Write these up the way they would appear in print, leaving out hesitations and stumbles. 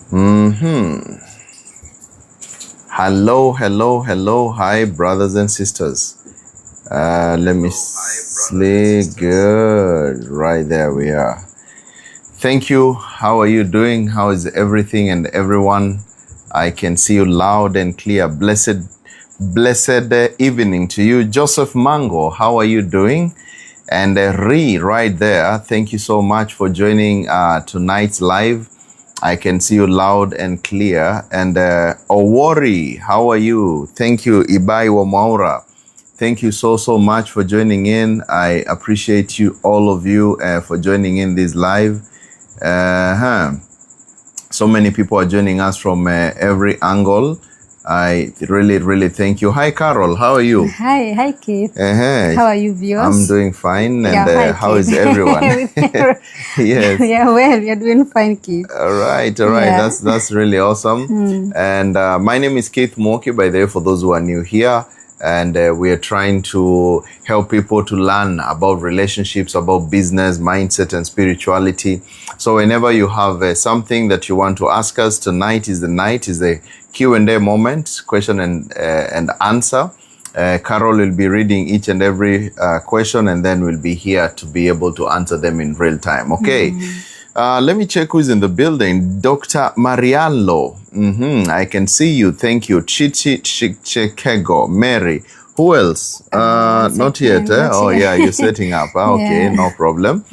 Hello. Hi, brothers and sisters. Let me see. Good. Right there we are. Thank you. How are you doing? How is everything and everyone? I can see you loud and clear. Blessed evening to you. Joseph Mango, how are you doing? And Ree right there. Thank you so much for joining tonight's live. I can see you loud and clear. And Owori, how are you? Thank you, Ibai Wamaura. Thank you so much for joining in. I appreciate you, all of you, for joining in this live. So many people are joining us from every angle. I really thank you. Hi, Carol. How are you? Hi, Keith. How are you, viewers? I'm doing fine. And how is everyone? Yes. Yeah, well, you're doing fine, Keith. All right. Yeah. That's really awesome. And my name is Keith Moki, by the way, for those who are new here. And we are trying to help people to learn about relationships, about business, mindset, and spirituality. So whenever you have something that you want to ask us, tonight is the Q&A moment, question and answer. Carol will be reading each and every question, and then we'll be here to be able to answer them in real time. Okay. Let me check who's in the building. Dr. Mariano. I can see you. Thank you. Chichi Chikego. Mary. Who else? Not yet. Oh, yeah, you're setting up. Okay, yeah. No problem.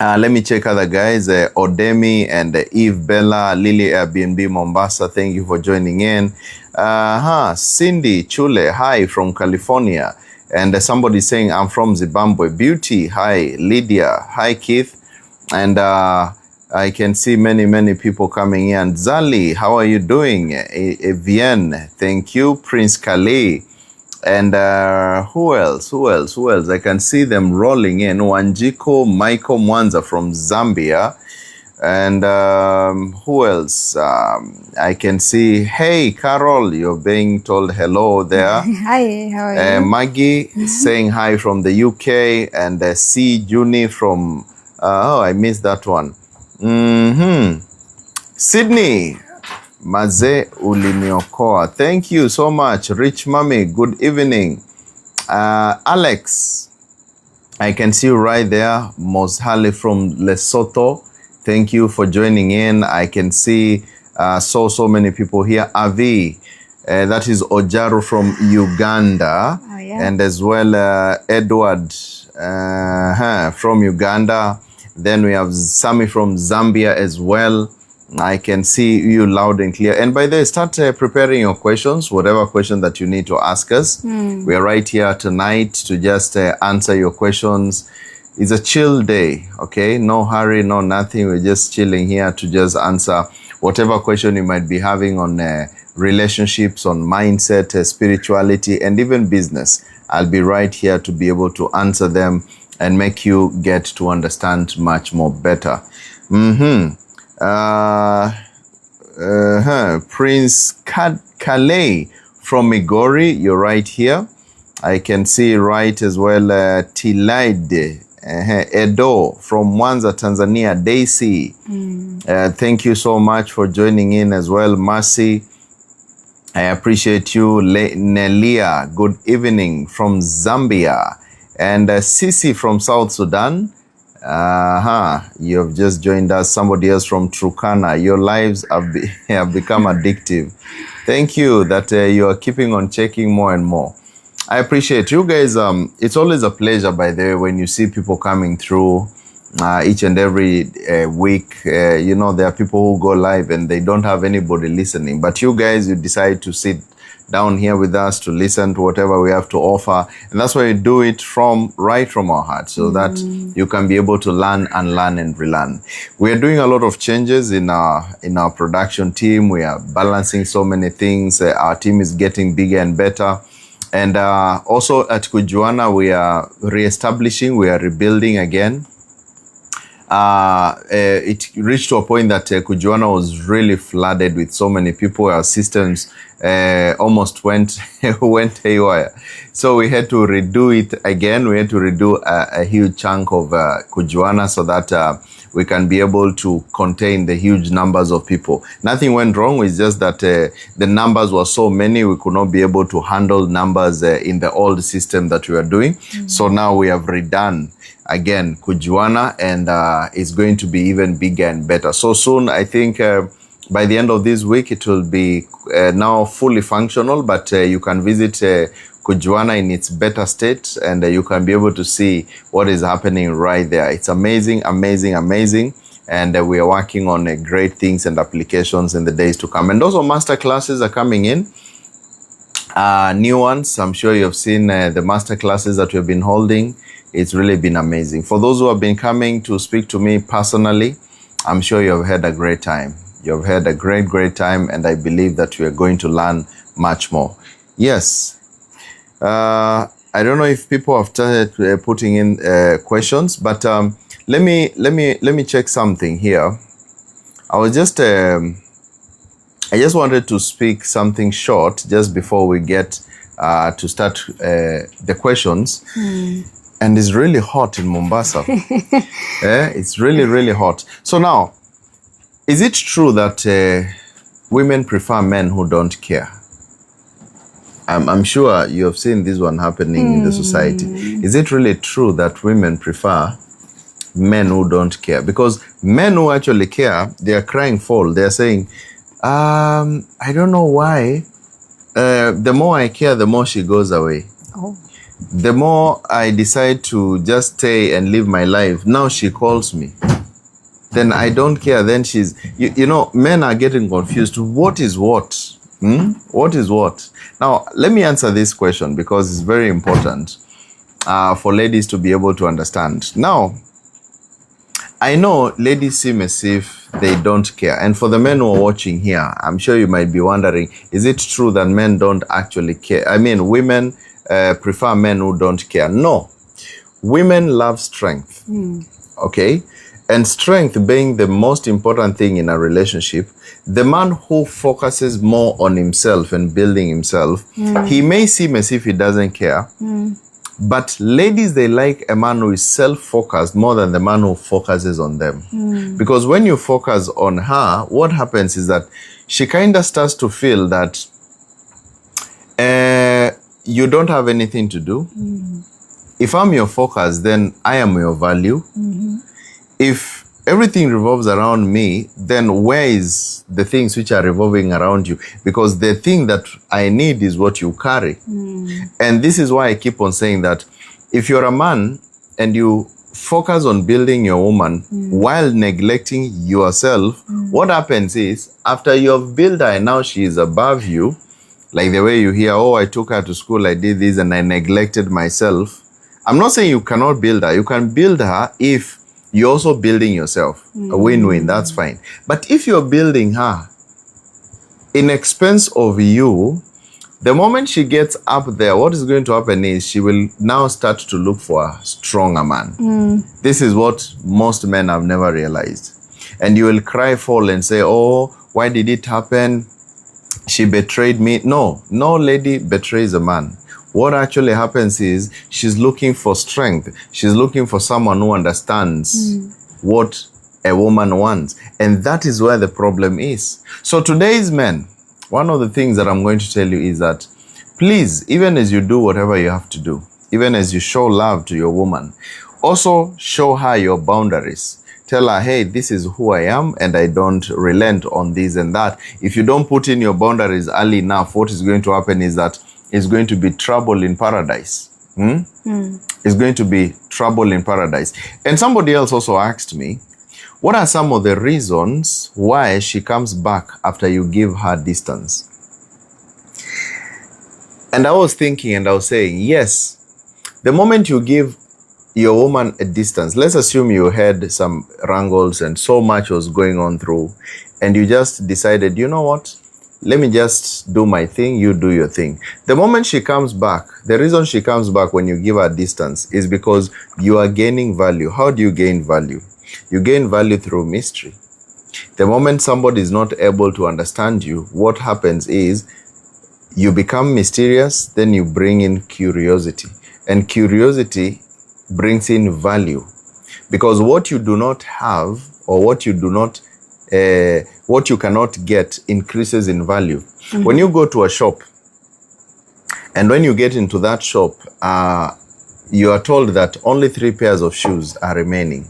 Let me check other guys. Odemi and Eve Bella, Lily Airbnb Mombasa. Thank you for joining in. Cindy Chule. Hi from California. And somebody saying, I'm from Zimbabwe. Beauty. Hi. Lydia. Hi, Keith. And I can see many people coming in. Zali, how are you doing? Evienne, thank you. Prince Kale. And who else? I can see them rolling in. Wanjiko Michael Mwanza from Zambia. And who else? I can see, hey, Carol, you're being told hello there. Hi, how are you? Maggie saying hi from the UK. And C. Juni from... I missed that one. Sydney, Maze Uliniokoa. Thank you so much. Rich Mummy, good evening. Alex, I can see you right there. Moshali from Lesotho. Thank you for joining in. I can see so many people here. Avi, that is Ojaru from Uganda. Oh, yeah. And as well Edward from Uganda. Then we have Sami from Zambia as well. I can see you loud and clear. And by the way, start preparing your questions, whatever question that you need to ask us. We are right here tonight to just answer your questions. It's a chill day, okay? No hurry, no nothing. We're just chilling here to just answer whatever question you might be having on relationships, on mindset, spirituality, and even business. I'll be right here to be able to answer them and make you get to understand much more better. Prince Kale from Migori, you're right here. I can see right as well. Tilaide Edo from Mwanza, Tanzania. Daisy, thank you so much for joining in as well. Mercy, I appreciate you. Nelia, good evening from Zambia. And Sisi from South Sudan. You have just joined us. Somebody else from Turkana. Your lives have become addictive. Thank you that you are keeping on checking more and more. I appreciate you guys. It's always a pleasure, by the way, when you see people coming through each and every week. You know, there are people who go live and they don't have anybody listening. But you guys, you decide to sit down here with us to listen to whatever we have to offer. And that's why we do it right from our heart, so that you can be able to learn and relearn. We are doing a lot of changes in our production team. We are balancing so many things. Our team is getting bigger and better. And also at Kujuana, we are reestablishing, we are rebuilding again. It reached to a point that Kujuana was really flooded with so many people. Our systems almost went haywire. So we had to redo it again. We had to redo a huge chunk of Kujuana so that we can be able to contain the huge numbers of people. Nothing went wrong. It's just that the numbers were so many, we could not be able to handle numbers in the old system that we were doing. So now we have redone again Kujuana, and it's going to be even bigger and better. So soon, I think by the end of this week, it will be now fully functional, but you can visit Kujuana in its better state, and you can be able to see what is happening right there. It's amazing, amazing, amazing. And we are working on great things and applications in the days to come. And also master classes are coming in, new ones. I'm sure you've seen the master classes that we've been holding. It's really been amazing. For those who have been coming to speak to me personally, I'm sure you've had a great time. You've had a great time, and I believe that we are going to learn much more. Yes. I don't know if people have started putting in questions, but let me check something here. I just wanted to speak something short just before we get to start the questions. And it's really hot in Mombasa. It's really hot. So now, is it true that women prefer men who don't care? I'm sure you have seen this one happening in the society. Is it really true that women prefer men who don't care? Because men who actually care, they are crying foul. They are saying, I don't know why. The more I care, the more she goes away. Oh. The more I decide to just stay and live my life, now she calls me. Then I don't care. Then she's, you know, men are getting confused. What is what? What is what? Now, let me answer this question because it's very important for ladies to be able to understand. Now, I know ladies seem as if they don't care. And for the men who are watching here, I'm sure you might be wondering, is it true that men don't actually care? I mean, women prefer men who don't care. No. Women love strength. Okay? And strength being the most important thing in a relationship, the man who focuses more on himself and building himself, he may seem as if he doesn't care. But ladies, they like a man who is self-focused more than the man who focuses on them. Because when you focus on her, what happens is that she kind of starts to feel that you don't have anything to do. If I'm your focus, then I am your value. If everything revolves around me, then where is the things which are revolving around you? Because the thing that I need is what you carry. And this is why I keep on saying that if you're a man and you focus on building your woman while neglecting yourself, what happens is after you have built her and now she is above you, like the way you hear, oh, I took her to school, I did this and I neglected myself. I'm not saying you cannot build her. You can build her if you're also building yourself. A win-win, that's fine. But if you're building her in expense of you, the moment she gets up there, what is going to happen is she will now start to look for a stronger man. This is what most men have never realized. And you will cry foul and say, oh, why did it happen? She betrayed me. No lady betrays a man. What actually happens is she's looking for strength. She's looking for someone who understands what a woman wants. And that is where the problem is. So today's men, one of the things that I'm going to tell you is that please, even as you do whatever you have to do, even as you show love to your woman, also show her your boundaries. Tell her, hey, this is who I am and I don't relent on this and that. If you don't put in your boundaries early enough, what is going to happen is that it's going to be trouble in paradise. It's going to be trouble in paradise. And somebody else also asked me, what are some of the reasons why she comes back after you give her distance? And I was thinking and I was saying, yes, the moment you give your woman a distance, let's assume you had some wrangles and so much was going on through, and you just decided, you know what? Let me just do my thing, you do your thing. The moment she comes back, the reason she comes back when you give her distance is because you are gaining value. How do you gain value? You gain value through mystery. The moment somebody is not able to understand you, what happens is you become mysterious, then you bring in curiosity. And curiosity brings in value. Because what you do not have, or what you cannot get, increases in value. When you go to a shop, and when you get into that shop, you are told that only 3 pairs of shoes are remaining,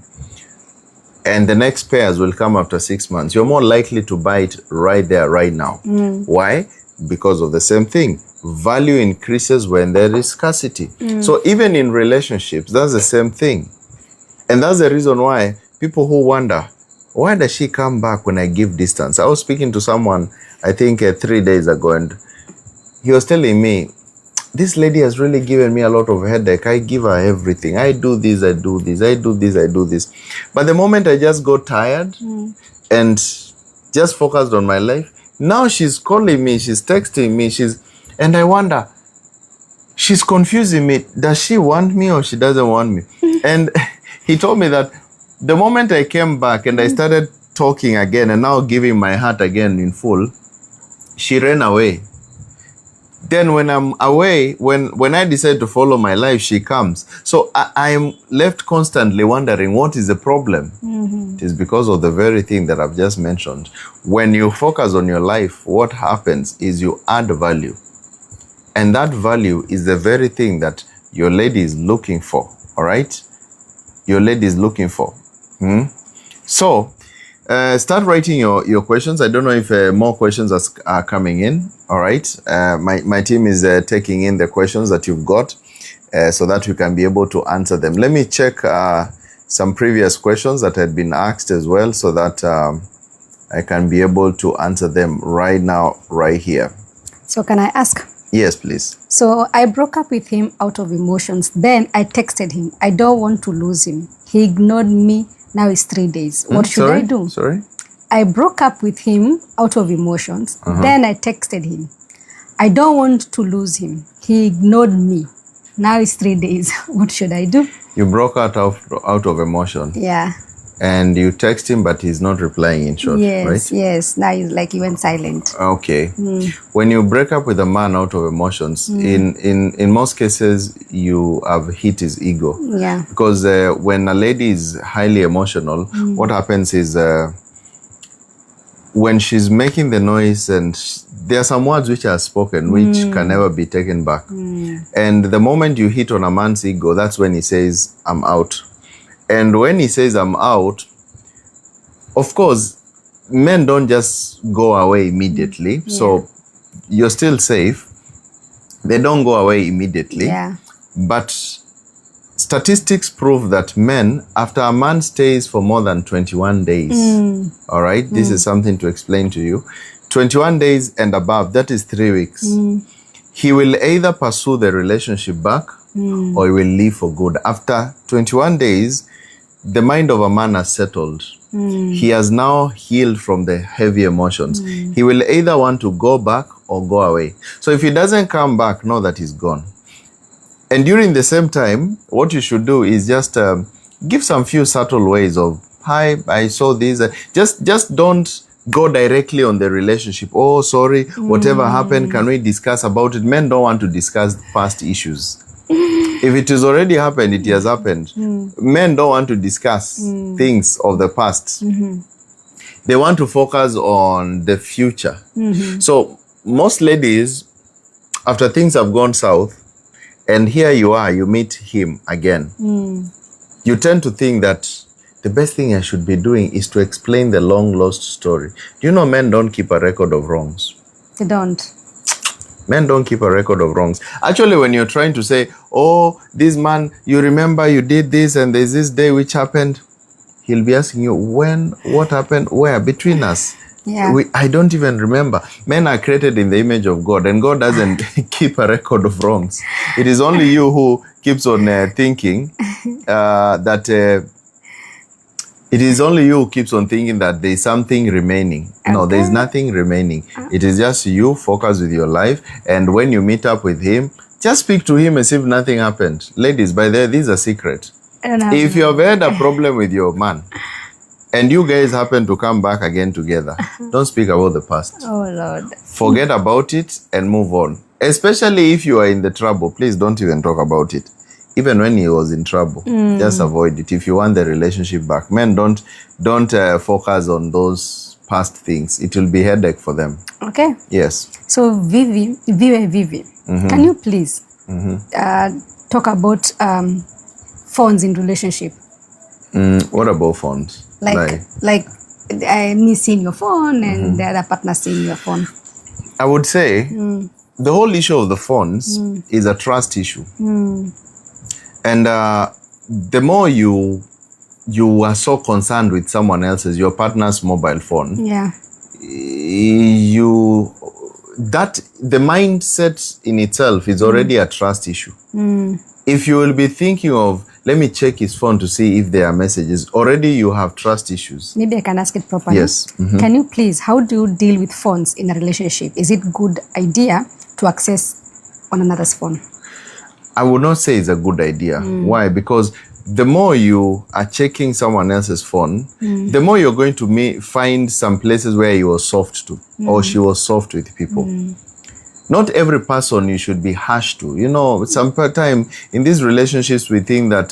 and the next pairs will come after 6 months. You're more likely to buy it right there, right now. Why? Because of the same thing. Value increases when there is scarcity. So even in relationships, that's the same thing. And that's the reason why people who wonder, why does she come back when I give distance? I was speaking to someone, I think 3 days ago, and he was telling me, this lady has really given me a lot of headache. I give her everything. I do this, I do this, I do this, I do this. But the moment I just got tired and just focused on my life, now she's calling me, she's texting me, and I wonder, she's confusing me. Does she want me or she doesn't want me? And he told me that the moment I came back and I started talking again and now giving my heart again in full, she ran away. Then when I'm away, when I decide to follow my life, she comes. So I am left constantly wondering, what is the problem? It is because of the very thing that I've just mentioned. When you focus on your life, what happens is you add value. And that value is the very thing that your lady is looking for, all right? Your lady is looking for. So, start writing your questions. I don't know if more questions are coming in. All right. My team is taking in the questions that you've got so that we can be able to answer them. Let me check some previous questions that had been asked as well, so that I can be able to answer them right now, right here. So can I ask? Yes, please. So I broke up with him out of emotions. Then I texted him. I don't want to lose him. He ignored me. Now it's 3 days. What should I do? Sorry? I broke up with him out of emotions. Then I texted him. I don't want to lose him. He ignored me. Now it's 3 days. What should I do? You broke out of emotion. Yeah. And you text him, but he's not replying, in short, right? Yes. Now he's like, he went silent. Okay. When you break up with a man out of emotions, in most cases, you have hit his ego. Yeah. Because when a lady is highly emotional, what happens is when she's making the noise, and there are some words which are spoken which can never be taken back. And the moment you hit on a man's ego, that's when he says, I'm out. And when he says, I'm out, of course, men don't just go away immediately. Yeah. So you're still safe. They don't go away immediately. Yeah. But statistics prove that men, after a man stays for more than 21 days, all right, this is something to explain to you. 21 days and above, that is 3 weeks. He will either pursue the relationship back or he will leave for good. After 21 days, the mind of a man has settled. He has now healed from the heavy emotions. He will either want to go back or go away. So if he doesn't come back, know that he's gone. And during the same time, what you should do is just give some few subtle ways of, hi, I saw this. Just don't go directly on the relationship. Oh, sorry, whatever happened, can we discuss about it? Men don't want to discuss past issues. If it has already happened, it has happened. Men don't want to discuss things of the past. They want to focus on the future. So most ladies, after things have gone south, and here you are, you meet him again, you tend to think that the best thing I should be doing is to explain the long lost story. Do you know men don't keep a record of wrongs? They don't. Men don't keep a record of wrongs. Actually, when you're trying to say, oh, this man, you remember you did this and there's this day which happened, he'll be asking you, when, what happened, where, between us? Yeah. I don't even remember. Men are created in the image of God, and God doesn't keep a record of wrongs. It is only you who keeps on thinking that... It is only you who keeps on thinking that there's something remaining. No, there's nothing remaining. It is just you focus with your life. And when you meet up with him, just speak to him as if nothing happened. Ladies, by the way, this is a secret. If you have had a problem with your man and you guys happen to come back again together, don't speak about the past. Oh, Lord. Forget about it and move on. Especially if you are in the trouble, please don't even talk about it. even when he was in trouble. Just avoid it if you want the relationship back. Men, don't focus on those past things. It will be headache for them. Okay. Yes. So Vivi, can you please talk about phones in relationship? What about phones? Like me seeing your phone and the other partner seeing your phone. I would say the whole issue of the phones is a trust issue. And the more you are so concerned with someone else's, your partner's mobile phone, the mindset in itself is already a trust issue. If you will be thinking of, let me check his phone to see if there are messages, already you have trust issues. Maybe I can ask it properly. Yes. Can you please, how do you deal with phones in a relationship? Is it good idea to access on another's phone? I would not say it's a good idea. Why? Because the more you are checking someone else's phone, the more you're going to find some places where you were soft to, or she was soft with people. Not every person you should be harsh to. You know, sometimes in these relationships we think that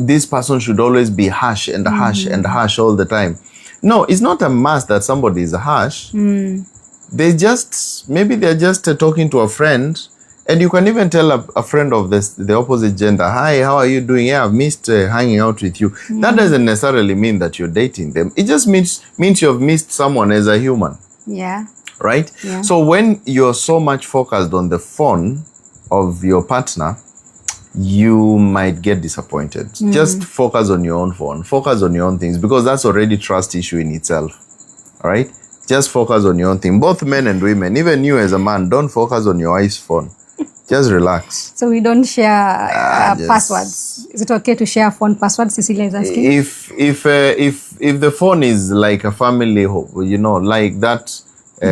this person should always be harsh and harsh and harsh all the time. No, it's not a must that somebody is harsh. Maybe they're just talking to a friend. And you can even tell a friend of the opposite gender, hi, how are you doing? Yeah, I've missed hanging out with you. That doesn't necessarily mean that you're dating them. It just means you've missed someone as a human. Yeah. Right? Yeah. So when you're so much focused on the phone of your partner, you might get disappointed. Just focus on your own phone. Focus on your own things, because that's already trust issue in itself. All right? Just focus on your own thing. Both men and women, even you as a man, don't focus on your wife's phone. Just relax. So we don't share passwords. Is it okay to share phone passwords? Cecilia is asking. If the phone is like a family, like that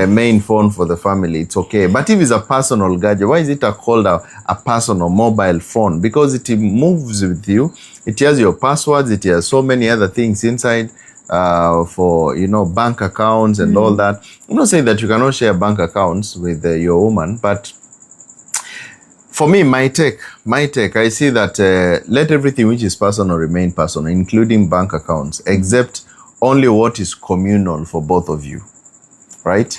main phone for the family, it's okay. But if it's a personal gadget, why is it called a personal mobile phone? Because it moves with you. It has your passwords. It has so many other things inside. For bank accounts and all that. I'm not saying that you cannot share bank accounts with your woman, but for me, my take, I see that let everything which is personal remain personal, including bank accounts, except only what is communal for both of you, right?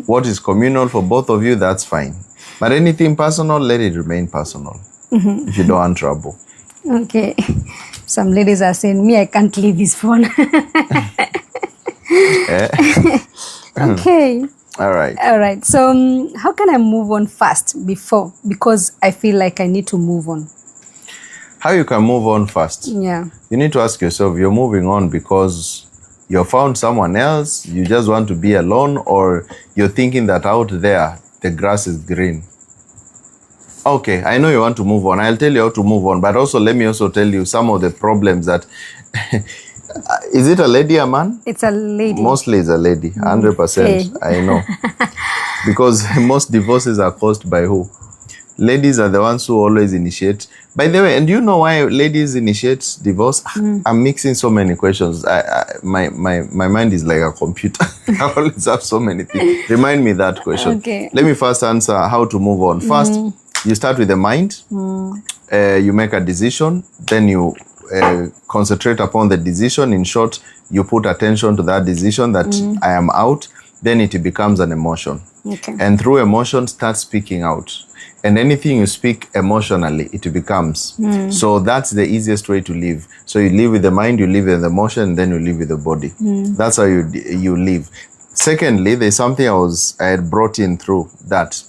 What is communal for both of you, that's fine. But anything personal, let it remain personal if you don't want trouble. Okay. Some ladies are saying, me, I can't leave this phone. Okay. All right. So how can I move on fast because I feel like I need to move on? How you can move on fast? Yeah. You need to ask yourself, you're moving on because you found someone else, you just want to be alone, or you're thinking that out there, the grass is green. Okay, I know you want to move on. I'll tell you how to move on, but also let me also tell you some of the problems that... Is it a lady, a man? It's a lady. Mostly it's a lady, 100%. Okay. I know. Because most divorces are caused by who? Ladies are the ones who always initiate. By the way, and do you know why ladies initiate divorce? I'm mixing so many questions. My mind is like a computer. I always have so many things. Remind me that question. Okay. Let me first answer how to move on. First, you start with the mind. You make a decision. Then you concentrate upon the decision. In short, you put attention to that decision that I am out. Then it becomes an emotion. Okay. And through emotion, start speaking out. And anything you speak emotionally, it becomes. So that's the easiest way to live. So you live with the mind, you live with the emotion, and then you live with the body. That's how you live. Secondly, there's something I had brought in through that.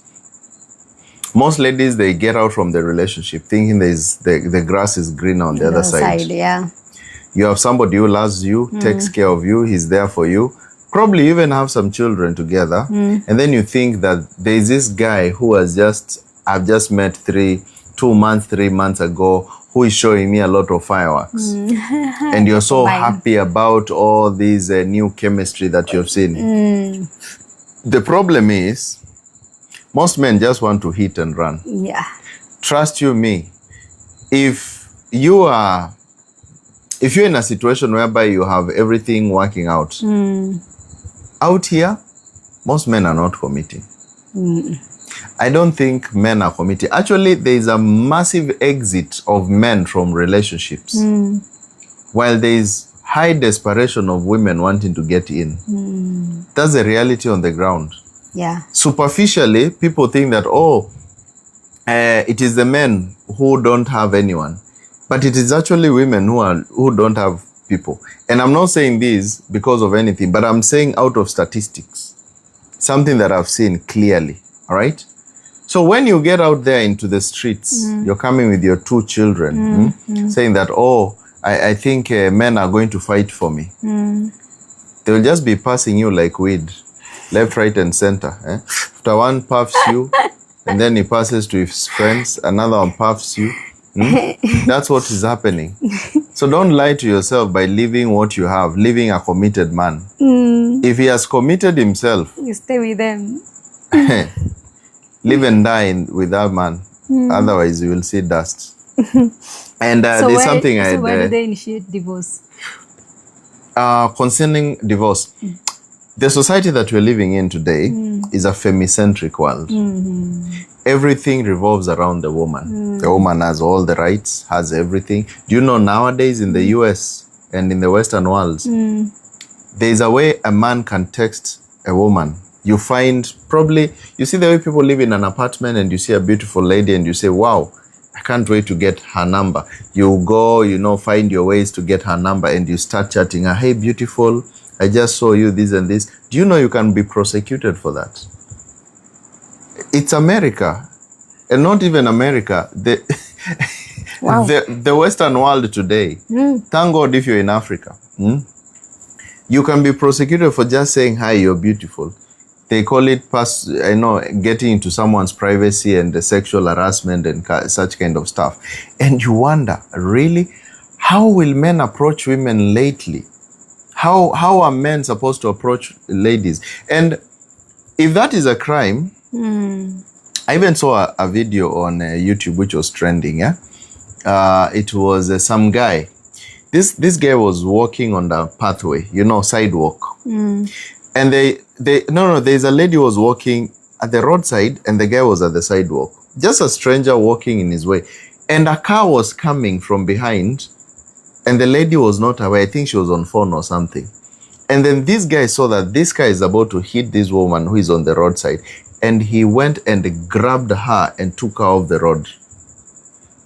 Most ladies, they get out from the relationship thinking the grass is green on the other side. Yeah. You have somebody who loves you, takes care of you, he's there for you. Probably even have some children together. And then you think that there's this guy who I've just met 3 months ago, who is showing me a lot of fireworks. And you're so happy about all these new chemistry that you've seen. The problem is, most men just want to hit and run. Yeah. Trust you me, if you're in a situation whereby you have everything working out, out here, most men are not committing. I don't think men are committed. Actually, there is a massive exit of men from relationships, while there is high desperation of women wanting to get in. That's the reality on the ground. Yeah. Superficially, people think that, it is the men who don't have anyone. But it is actually women who don't have people. And I'm not saying this because of anything, but I'm saying out of statistics, something that I've seen clearly, all right? So when you get out there into the streets, you're coming with your 2 children, saying that, I think men are going to fight for me. They will just be passing you like weed, left, right, and center. After one puffs you, and then he passes to his friends, another one puffs you. That's what is happening. So don't lie to yourself by living what you have, living a committed man. If he has committed himself, you stay with them. Live and die with that man. Otherwise, you will see dust. And So there's something why do they initiate divorce? Concerning divorce. The society that we're living in today is a femicentric world. Everything revolves around the woman. The woman has all the rights, has everything. Do you know nowadays in the US and in the Western world, there's a way a man can text a woman. You find probably, you see the way people live in an apartment and you see a beautiful lady and you say, wow, I can't wait to get her number. You go, find your ways to get her number and you start chatting her, hey, beautiful, I just saw you this and this. Do you know you can be prosecuted for that? It's America. And not even America. Wow. The Western world today. Thank God if you're in Africa. You can be prosecuted for just saying, hi, you're beautiful. They call it, getting into someone's privacy and the sexual harassment and such kind of stuff. And you wonder, really? How will men approach women lately? How are men supposed to approach ladies? And if that is a crime, I even saw a video on YouTube which was trending. It was some guy. This guy was walking on the pathway, sidewalk. And there's a lady who was walking at the roadside and the guy was at the sidewalk. Just a stranger walking in his way. And a car was coming from behind and the lady was not aware. I think she was on phone or something. And then this guy saw that this guy is about to hit this woman who is on the roadside. And he went and grabbed her and took her off the road.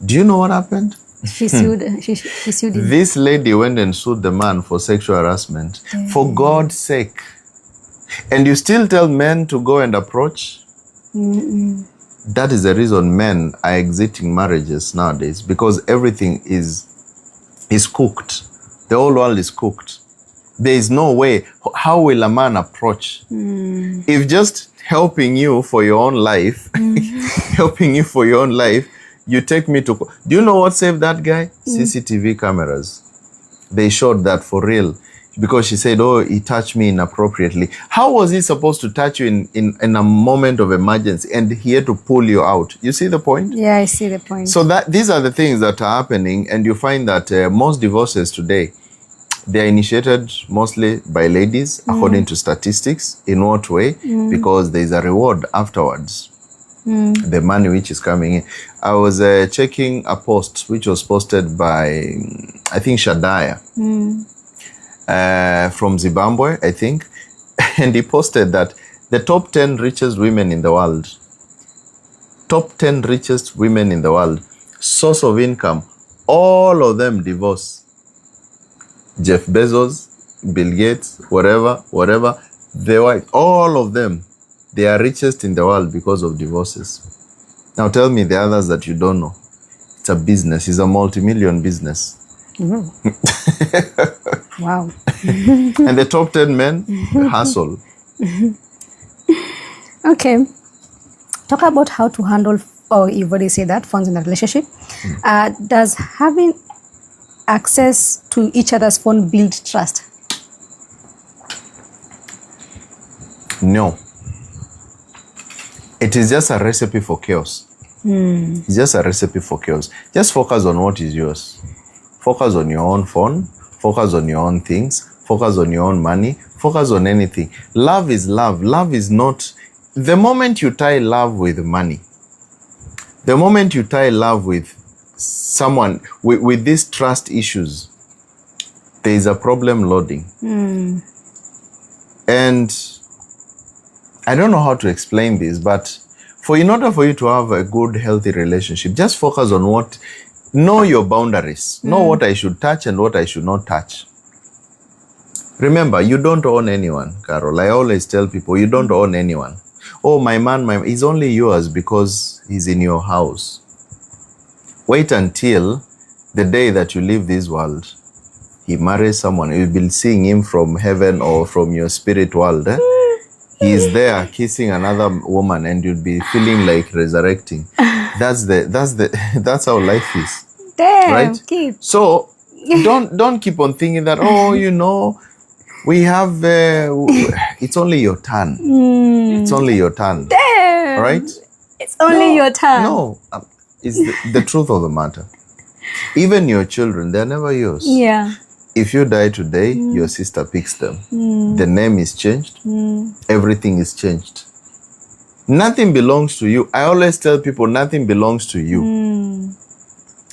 Do you know what happened? She sued. She sued him. This lady went and sued the man for sexual harassment. For God's sake. And you still tell men to go and approach? That is the reason men are exiting marriages nowadays, because everything is cooked. The whole world is cooked. There is no way. How will a man approach? If just helping you for your own life, you take me to... Do you know what saved that guy? CCTV cameras. They showed that for real. Because she said, he touched me inappropriately. How was he supposed to touch you in a moment of emergency and he had to pull you out? You see the point? Yeah, I see the point. So these are the things that are happening, and you find that most divorces today, they are initiated mostly by ladies, according to statistics. In what way? Because there is a reward afterwards. The money which is coming in. I was checking a post which was posted by, I think, Shadaya. From Zimbabwe, I think. And he posted that the top 10 richest women in the world, source of income, all of them divorce. Jeff Bezos, Bill Gates, whatever, all of them, they are richest in the world because of divorces. Now tell me the others that you don't know. It's a business. It's a multi-million business. Wow. And the top 10 men hustle. Okay. Talk about how to handle, you've already said that, phones in a relationship. Does having access to each other's phone build trust? No. It is just a recipe for chaos. It's just a recipe for chaos. Just focus on what is yours. Focus on your own phone. Focus on your own things. Focus on your own money. Focus on anything. Love is love. Love is not the moment you tie love with money, the moment you tie love with someone, with these trust issues, there is a problem loading. And I don't know how to explain this, but in order for you to have a good, healthy relationship, just focus on know your boundaries. Know what I should touch and what I should not touch. Remember, you don't own anyone, Carol. I always tell people, you don't own anyone. Oh, my man, he's only yours because he's in your house. Wait until the day that you leave this world. He marries someone. You'll be seeing him from heaven or from your spirit world. He's there kissing another woman, and you'll be feeling like resurrecting. That's how life is. Damn, right? Keith. So don't keep on thinking that, we have it's only your turn. It's only your turn. Damn. Right? It's only your turn. No, it's the truth of the matter. Even your children, they're never yours. Yeah. If you die today, your sister picks them. The name is changed. Everything is changed. Nothing belongs to you. I always tell people, nothing belongs to you.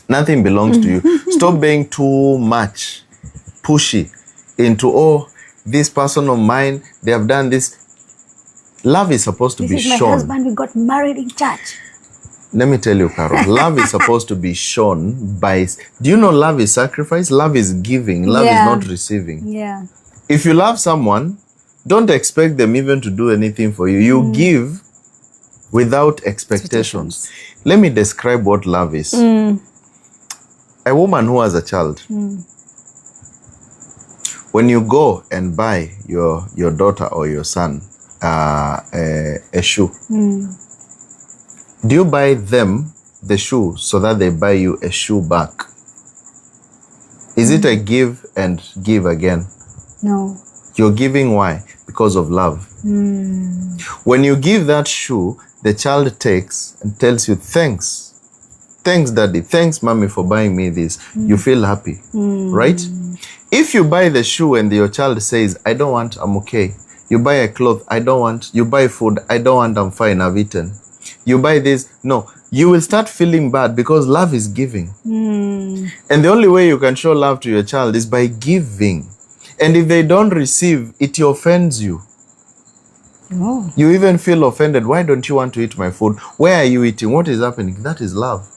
Nothing belongs to you. Stop being too much pushy into, this person of mine, they have done this. Love is supposed to be shown. This is my husband, we got married in church. Let me tell you, Carol, love is supposed to be shown by... Do you know love is sacrifice? Love is giving. Love is not receiving. Yeah. If you love someone, don't expect them even to do anything for you. You give without expectations. Let me describe what love is. A woman who has a child, when you go and buy your daughter or your son a shoe, do you buy them the shoe so that they buy you a shoe back? Is it a give and give again? No. You're giving why? Because of love. When you give that shoe, the child takes and tells you, thanks. Thanks, daddy. Thanks, mommy, for buying me this. You feel happy, right? If you buy the shoe and your child says, I don't want, I'm okay. You buy a cloth, I don't want. You buy food, I don't want, I'm fine, I've eaten. You buy this, no. You will start feeling bad because love is giving. And the only way you can show love to your child is by giving. And if they don't receive, it offends you. Oh. You even feel offended. Why don't you want to eat my food? Where are you eating? What is happening? That is love.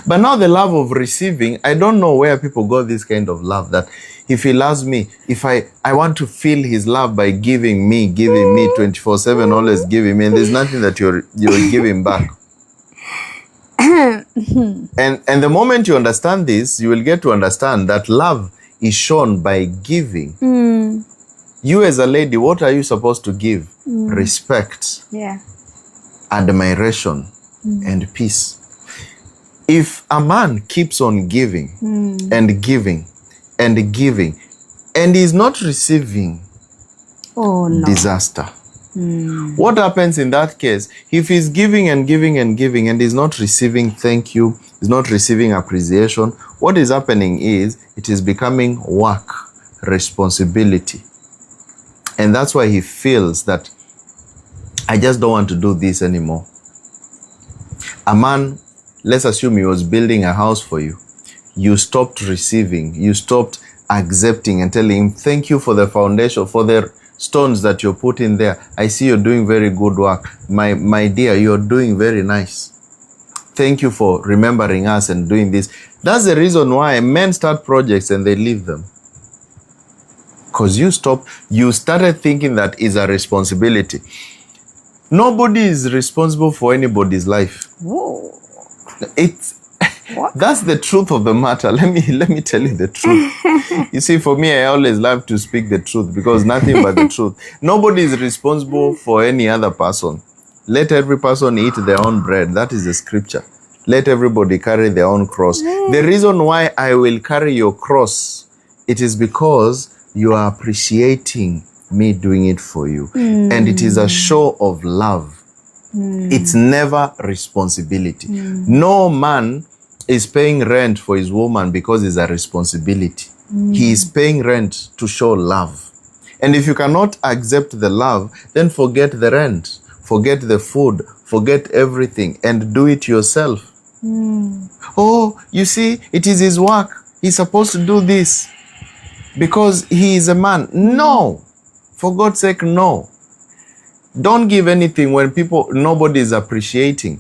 But now the love of receiving, I don't know where people got this kind of love that if he loves me, if I want to feel his love by giving me 24/7, always giving me, and there's nothing that you're giving back. And the moment you understand this, you will get to understand that love is shown by giving. You as a lady, what are you supposed to give? Respect, admiration, and peace. If a man keeps on giving and giving and giving and is not receiving, disaster. What happens in that case? If he's giving and giving and giving and is not receiving thank you, is not receiving appreciation, what is happening is it is becoming work, responsibility. And that's why he feels that I just don't want to do this anymore. A man, let's assume he was building a house for you. You stopped receiving. You stopped accepting and telling him, thank you for the foundation, for the stones that you're putting there. I see you're doing very good work. My dear, you're doing very nice. Thank you for remembering us and doing this. That's the reason why men start projects and they leave them. Because you started thinking that is a responsibility. Nobody is responsible for anybody's life. Whoa. That's the truth of the matter. Let me tell you the truth. You see, for me, I always love to speak the truth because nothing but the truth. Nobody is responsible for any other person. Let every person eat their own bread. That is the scripture. Let everybody carry their own cross. The reason why I will carry your cross, it is because you are appreciating me doing it for you. And it is a show of love. It's never responsibility. No man is paying rent for his woman because it's a responsibility. He is paying rent to show love. And if you cannot accept the love, then forget the rent. forget the food, forget everything, and do it yourself. Oh, you see, it is his work. He's supposed to do this because he is a man. No, for God's sake, no. Don't give anything when nobody is appreciating.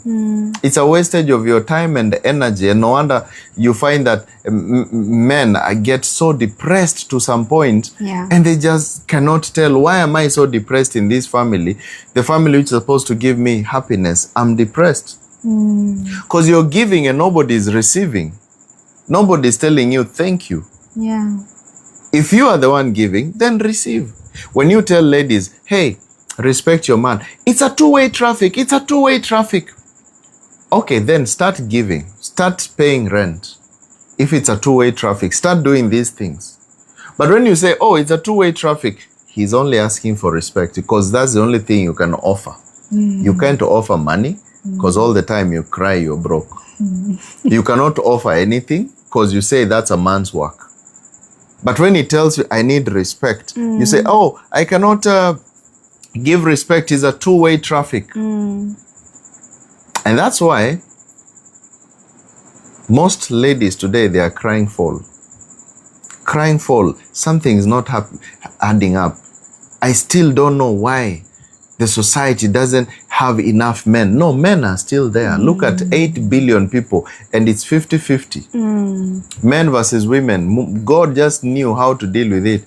It's a wastage of your time and energy. And no wonder you find that men get so depressed to some point, and they just cannot tell, why am I so depressed in this family? The family which is supposed to give me happiness, I'm depressed. Because you're giving and nobody is receiving. Nobody is telling you thank you. If you are the one giving, then receive. When you tell ladies, hey, respect your man, it's a two-way traffic. It's a two-way traffic. Okay, then start giving. Start paying rent. If it's a two-way traffic, start doing these things. But when you say, oh, it's a two-way traffic, he's only asking for respect because that's the only thing you can offer. You can't offer money because all the time you cry you're broke. You cannot offer anything because you say that's a man's work. But when he tells you, I need respect, you say, oh, I cannot give respect. Is a two-way traffic. And that's why most ladies today, they are crying foul. Crying foul. Something is not adding up. I still don't know why the society doesn't have enough men. No, men are still there. Look at 8 billion people and it's 50-50. Men versus women. God just knew how to deal with it.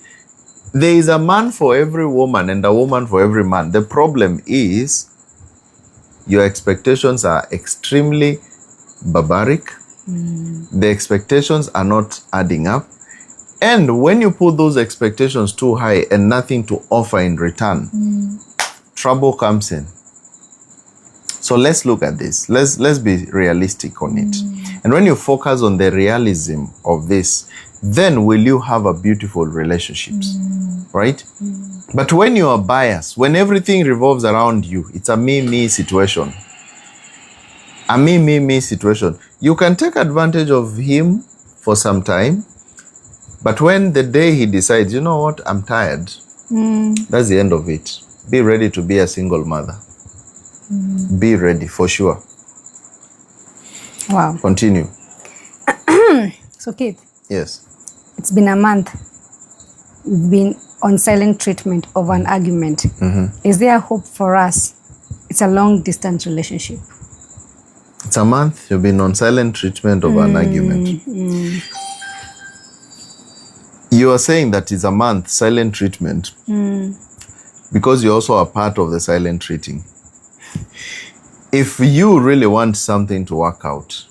There is a man for every woman and a woman for every man. The problem is your expectations are extremely barbaric. The expectations are not adding up. And when you put those expectations too high and nothing to offer in return, trouble comes in. So let's look at this. Let's be realistic on it. And when you focus on the realism of this, then will you have a beautiful relationships, right? But when you are biased, when everything revolves around you, it's a me situation. A me situation. You can take advantage of him for some time, but when the day he decides, you know what, I'm tired, that's the end of it. Be ready to be a single mother. Be ready for sure. Wow. Continue. So, Keith. Yes. It's been a month. We've been on silent treatment of an argument. Is there hope for us? It's a long distance relationship. It's a month. You've been on silent treatment of an argument. You are saying that it's a month silent treatment because you're also a part of the silent treating. If you really want something to work out,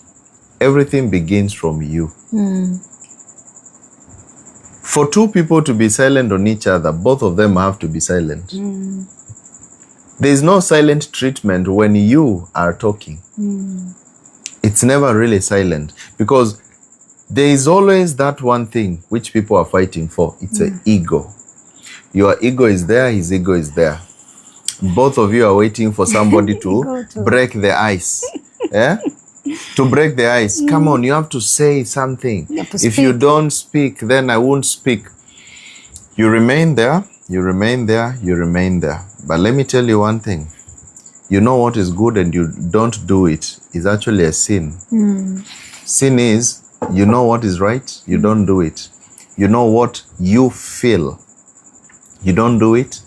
everything begins from you. For two people to be silent on each other, both of them have to be silent. There is no silent treatment when you are talking. It's never really silent because there is always that one thing which people are fighting for. It's an ego. Your ego is there, his ego is there. Both of you are waiting for somebody to break the ice. Yeah? To break the ice. Come on, you have to say something. If you don't speak, then I won't speak. You remain there, you remain there, you remain there. But let me tell you one thing. You know what is good and you don't do it is actually a sin. Sin is, you know what is right, you don't do it. You know what you feel, you don't do it.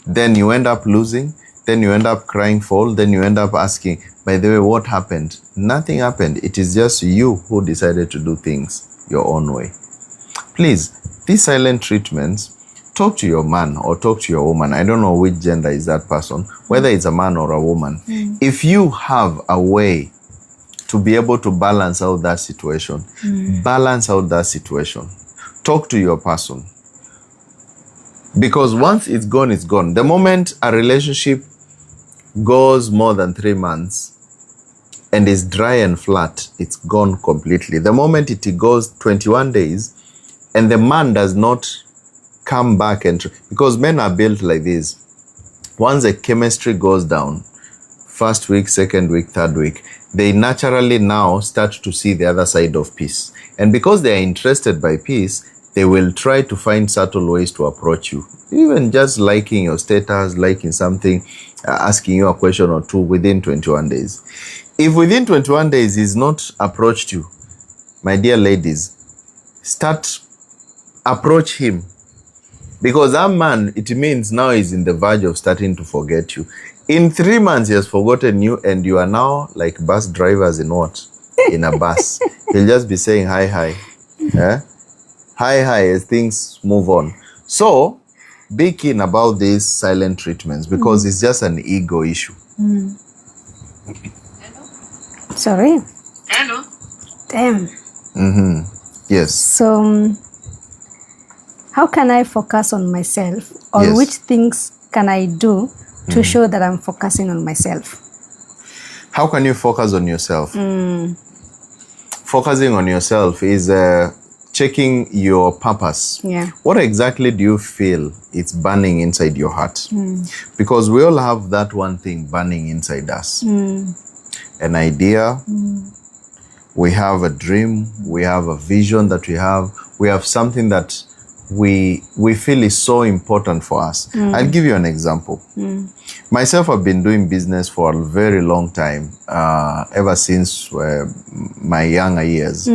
Then you end up losing. Then you end up crying foul. Then you end up asking, by the way, what happened? Nothing happened. It is just you who decided to do things your own way. Please, these silent treatments, talk to your man or talk to your woman. I don't know which gender is that person, whether it's a man or a woman. If you have a way to be able to balance out that situation, balance out that situation. Talk to your person. Because once it's gone, it's gone. The moment a relationship goes more than 3 months and is dry and flat, it's gone completely. The moment it goes 21 days and the man does not come back because men are built like this. Once the chemistry goes down, first week, second week, third week, they naturally now start to see the other side of peace. And because they are interested by peace, they will try to find subtle ways to approach you. Even just liking your status, liking something, asking you a question or two within 21 days. If within 21 days he's not approached you, my dear ladies, approach him. Because that man, it means now he's in the verge of starting to forget you. In 3 months, he has forgotten you, and you are now like bus drivers in what? In a bus. He'll just be saying hi, hi. Hi, as things move on. So, be keen about these silent treatments because it's just an ego issue. Hello? Sorry. Hello. Damn. Yes. So, how can I focus on myself, or Yes. which things can I do to show that I'm focusing on myself? How can you focus on yourself? Focusing on yourself is checking your purpose. Yeah. What exactly do you feel it's burning inside your heart? Because we all have that one thing burning inside us. An idea, we have a dream, we have a vision that we have something that we feel is so important for us. I'll give you an example. Myself, I've been doing business for a very long time, ever since my younger years.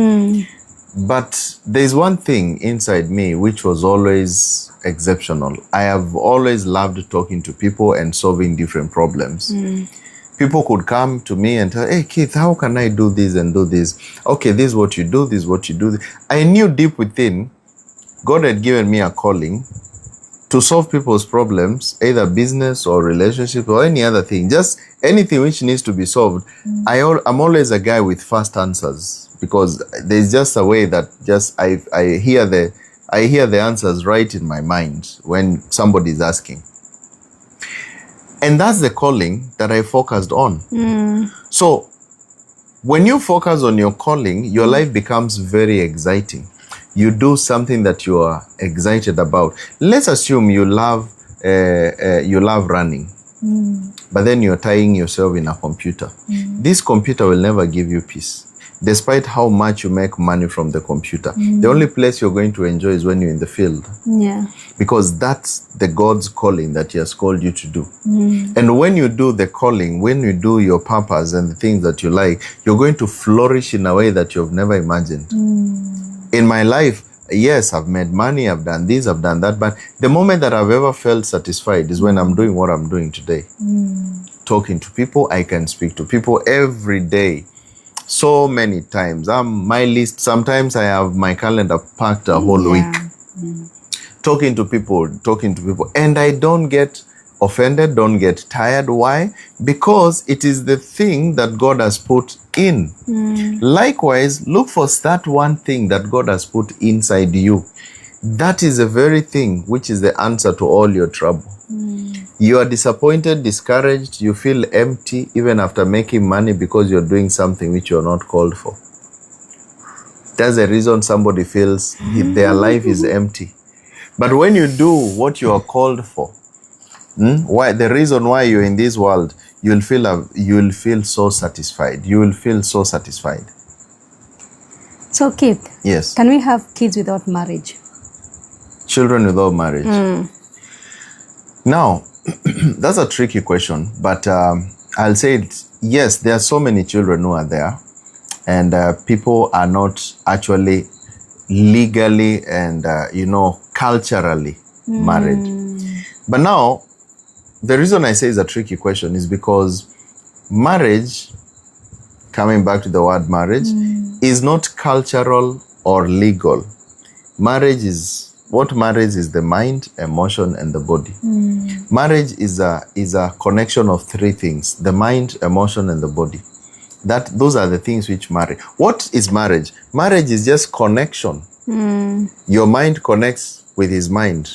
But there's one thing inside me which was always exceptional. I have always loved talking to people and solving different problems. People could come to me and tell, hey, Keith, how can I do this and do this? Okay, this is what you do, this is what you do. I knew deep within, God had given me a calling to solve people's problems, either business or relationship or any other thing, just anything which needs to be solved. I'm always a guy with fast answers because there's just a way that just I hear the answers right in my mind when somebody's asking. And that's the calling that I focused on. So when you focus on your calling, your life becomes very exciting. You do something that you are excited about. Let's assume you love running, but then you're tying yourself in a computer. This computer will never give you peace. Despite how much you make money from the computer, the only place you're going to enjoy is when you're in the field. Yeah. Because that's the God's calling that He has called you to do. And when you do the calling, when you do your purpose and the things that you like, you're going to flourish in a way that you've never imagined. In my life, yes, I've made money, I've done this, I've done that, but the moment that I've ever felt satisfied is when I'm doing what I'm doing today. Talking to people, I can speak to people every day. So many times. My list, sometimes I have my calendar packed a whole week. Talking to people. And I don't get offended, don't get tired. Why? Because it is the thing that God has put in. Likewise, look for that one thing that God has put inside you. That is the very thing which is the answer to all your trouble. You are disappointed, discouraged, you feel empty even after making money because you're doing something which you're not called for. That's the reason somebody feels their life is empty. But when you do what you are called for, why the reason why you're in this world, you'll feel so satisfied. You will feel so satisfied. So, Keith, yes, can we have kids without marriage? Children without marriage. Now, that's a tricky question, but I'll say yes, there are so many children who are there, and people are not actually legally and, culturally married. But now, the reason I say it's a tricky question is because marriage, coming back to the word marriage, is not cultural or legal. Marriage is the mind, emotion, and the body. Marriage is a connection of three things: the mind, emotion, and the body. Those are the things which marry. What is marriage? Marriage is just connection. Your mind connects with his mind.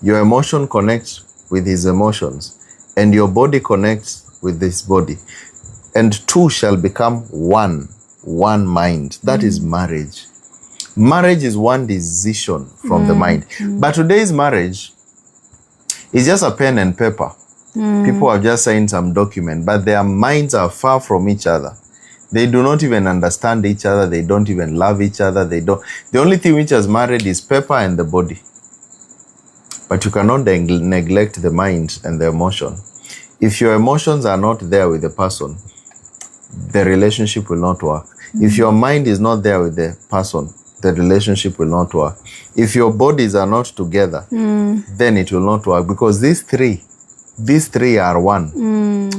Your emotion connects with his emotions. And your body connects with his body. And two shall become one mind. That is marriage. Marriage is one decision from the mind. But today's marriage is just a pen and paper. People have just signed some document, but their minds are far from each other. They do not even understand each other. They don't even love each other. The only thing which has married is paper and the body. But you cannot neglect the mind and the emotion. If your emotions are not there with the person, the relationship will not work. If your mind is not there with the person, the relationship will not work. If your bodies are not together, then it will not work, because these three are one.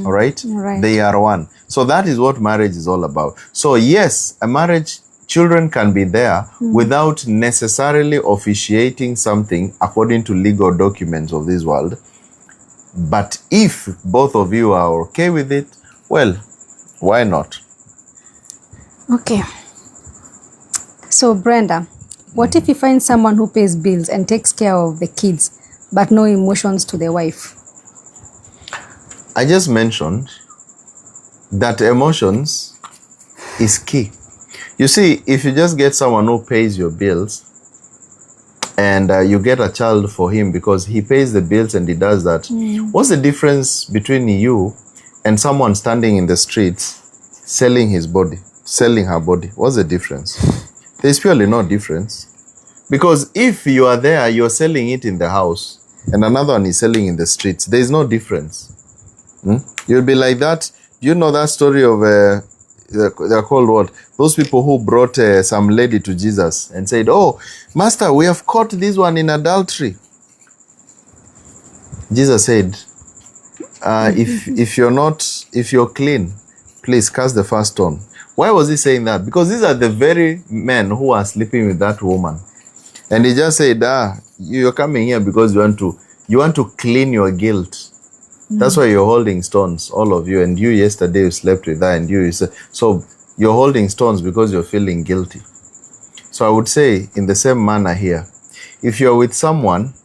All right? They are one. So that is what marriage is all about. So yes, a marriage, children can be there without necessarily officiating something according to legal documents of this world. But if both of you are okay with it, well, why not? Okay. So Brenda, what if you find someone who pays bills and takes care of the kids, but no emotions to the wife? I just mentioned that emotions is key. You see, if you just get someone who pays your bills and you get a child for him because he pays the bills and he does that, what's the difference between you and someone standing in the streets selling his body, selling her body? What's the difference? There's purely no difference. Because if you are there, you're selling it in the house and another one is selling in the streets, there's no difference. You'll be like that. You know that story of they're called what? Those people who brought some lady to Jesus and said, "Oh, Master, we have caught this one in adultery." Jesus said, if you're clean, please cast the first stone. Why was he saying that? Because these are the very men who are sleeping with that woman. And he just said, you're coming here because you want to clean your guilt. That's why you're holding stones, all of you. And you yesterday you slept with her, and so you're holding stones because you're feeling guilty. So I would say in the same manner here, if you're with someone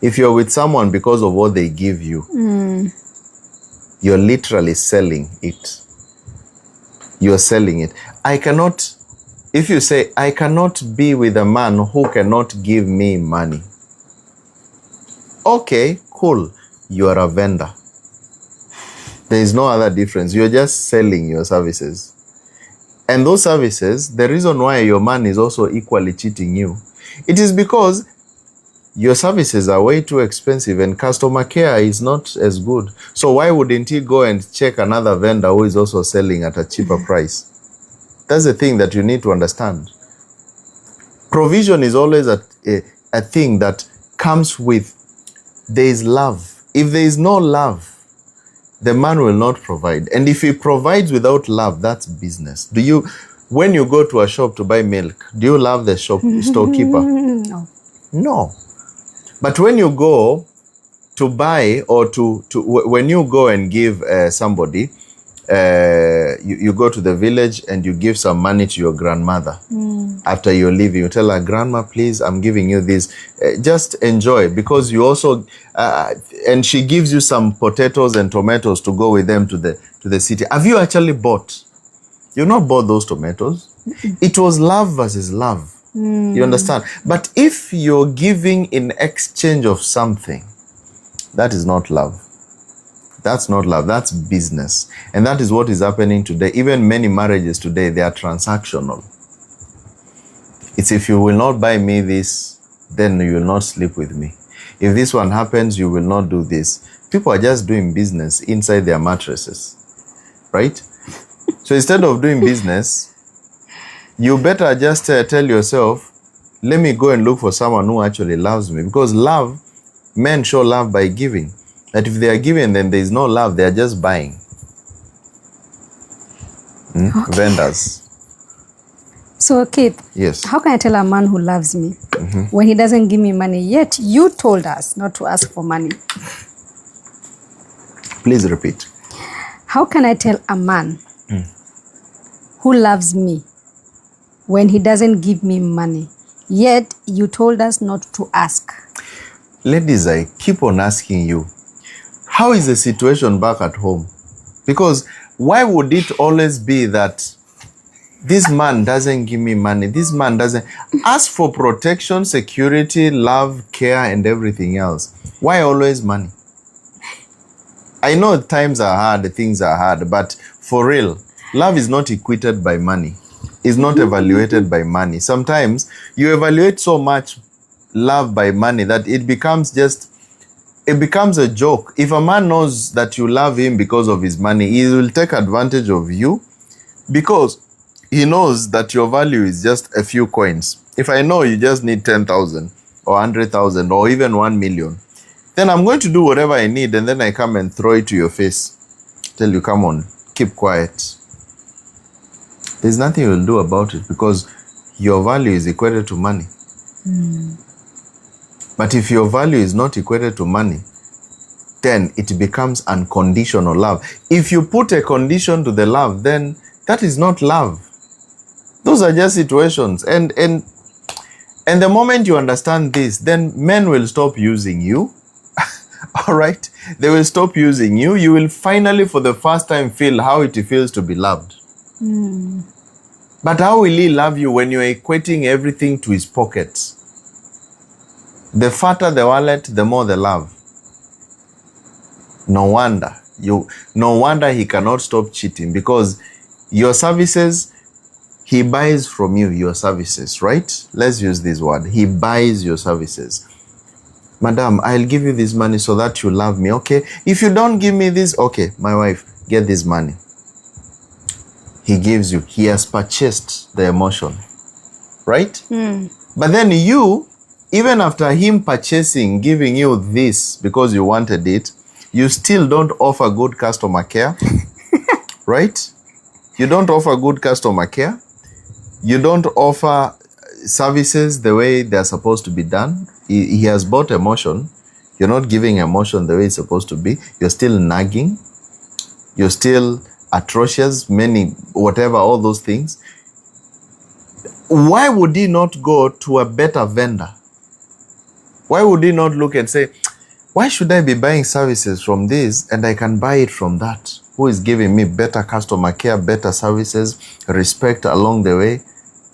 because of what they give you, you're literally selling it. You're selling it. If you say, I cannot be with a man who cannot give me money. Okay, cool. You are a vendor. There is no other difference. You're just selling your services. And those services, the reason why your man is also equally cheating you, it is because your services are way too expensive and customer care is not as good. So why wouldn't he go and check another vendor who is also selling at a cheaper price? That's the thing that you need to understand. Provision is always a thing that comes with, there is love. If there is no love, the man will not provide. And if he provides without love, that's business. When you go to a shop to buy milk, do you love the storekeeper? No. No. But when you go to buy when you go and give somebody, you go to the village and you give some money to your grandmother. After you're leaving, you tell her, "Grandma, please, I'm giving you this. Just enjoy," because you also, and she gives you some potatoes and tomatoes to go with them to the city. Have you actually bought? You've not bought those tomatoes. It was love versus love. You understand? But if you're giving in exchange of something, that is not love. That's not love. That's business. And that is what is happening today. Even many marriages today, they are transactional. It's, if you will not buy me this, then you will not sleep with me. If this one happens, you will not do this. People are just doing business inside their mattresses, right? So instead of doing business, you better just tell yourself, let me go and look for someone who actually loves me. Because love, men show love by giving. That if they are giving, then there is no love, they are just buying. Okay. Vendors. So, Keith, yes. How can I tell a man who loves me when he doesn't give me money? Yet you told us not to ask for money. Please repeat. How can I tell a man who loves me when he doesn't give me money? Yet you told us not to ask. Ladies, I keep on asking you, how is the situation back at home? Because why would it always be that this man doesn't give me money, this man doesn't ask for protection, security, love, care, and everything else? Why always money? I know times are hard, things are hard, but for real, love is not equated by money. It's not evaluated by money. Sometimes you evaluate so much love by money that it becomes just it becomes a joke. If a man knows that you love him because of his money, he will take advantage of you because he knows that your value is just a few coins. If I know you just need 10,000 or 100,000 or even 1 million, then I'm going to do whatever I need, and then I come and throw it to your face. Tell you, come on, keep quiet. There's nothing you'll do about it because your value is equated to money. But if your value is not equated to money, then it becomes unconditional love. If you put a condition to the love, then that is not love. Those are just situations. And the moment you understand this, then men will stop using you. All right? They will stop using you. You will finally, for the first time, feel how it feels to be loved. But how will he love you when you're equating everything to his pockets? The fatter the wallet, the more the love. No wonder he cannot stop cheating, because your services, he buys from you your services, right? Let's use this word. He buys your services. Madam, I'll give you this money so that you love me, okay? If you don't give me this, okay, my wife, get this money. He gives you. He has purchased the emotion, right? But then you, even after him purchasing, giving you this because you wanted it, you still don't offer good customer care, right? You don't offer good customer care. You don't offer services the way they're supposed to be done. He has bought emotion. You're not giving emotion the way it's supposed to be. You're still nagging. You're still atrocious, whatever, all those things. Why would he not go to a better vendor? Why would he not look and say, why should I be buying services from this and I can buy it from that? Who is giving me better customer care, better services, respect along the way,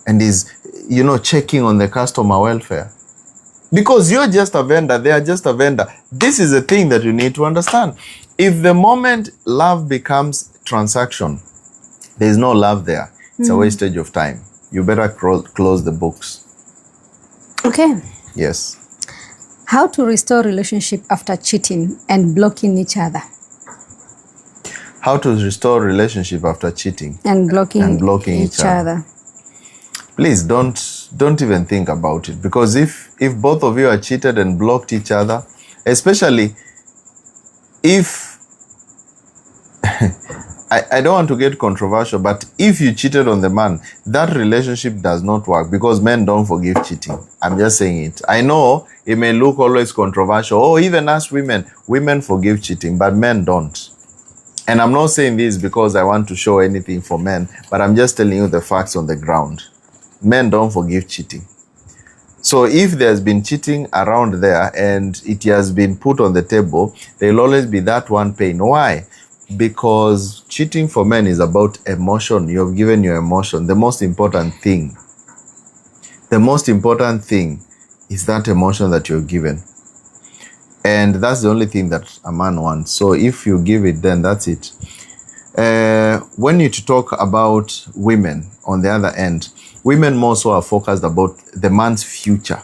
and is, checking on the customer welfare? Because you're just a vendor, they are just a vendor. This is a thing that you need to understand. If the moment love becomes transaction, there is no love there. It's a wastage of time. You better close the books. Okay. Yes. How to restore relationship after cheating and blocking each other. How to restore relationship after cheating and blocking each other. Please don't even think about it, because if both of you are cheated and blocked each other, especially if I don't want to get controversial, but if you cheated on the man, that relationship does not work, because men don't forgive cheating. I'm just saying it. I know it may look always controversial. Oh, even us women forgive cheating, but men don't. And I'm not saying this because I want to show anything for men, but I'm just telling you the facts on the ground. Men don't forgive cheating. So if there's been cheating around there and it has been put on the table, there'll always be that one pain. Why? Because cheating for men is about emotion. You have given your emotion. The most important thing is that emotion that you're given. And that's the only thing that a man wants. So if you give it, then that's it. When you talk about women on the other end, women more so are focused about the man's future.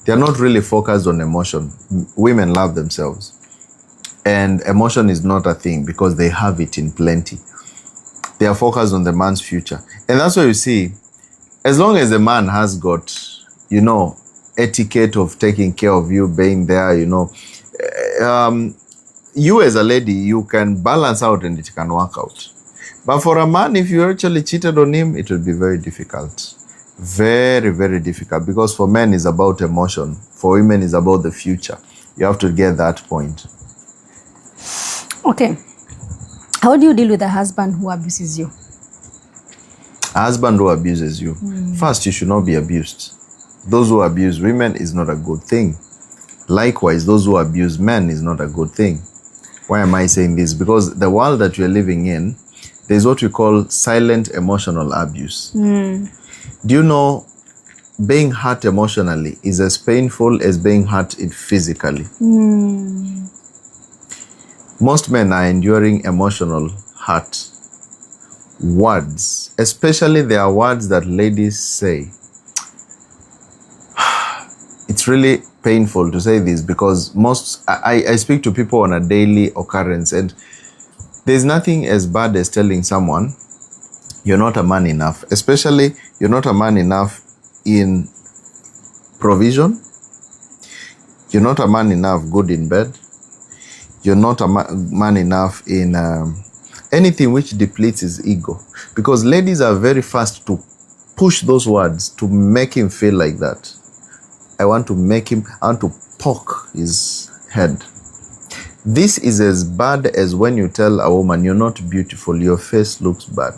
They're not really focused on emotion. Women love themselves. And emotion is not a thing because they have it in plenty. They are focused on the man's future. And that's why you see, as long as the man has got, etiquette of taking care of you, being there, you as a lady, you can balance out and it can work out. But for a man, if you actually cheated on him, it will be very difficult. Very, very difficult, because for men it's about emotion. For women it's about the future. You have to get that point. Okay. How do you deal with a husband who abuses you? A husband who abuses you. First, you should not be abused. Those who abuse women is not a good thing. Likewise, those who abuse men is not a good thing. Why am I saying this? Because the world that we're living in, there's what we call silent emotional abuse. Do you know being hurt emotionally is as painful as being hurt physically? Most men are enduring emotional hurt. Words, especially there are words that ladies say. It's really painful to say this because I speak to people on a daily occurrence, and there's nothing as bad as telling someone you're not a man enough, especially you're not a man enough in provision, you're not a man enough good in bed, you're not a man enough in anything which depletes his ego. Because ladies are very fast to push those words to make him feel like that. I want to poke his head. This is as bad as when you tell a woman, you're not beautiful, your face looks bad.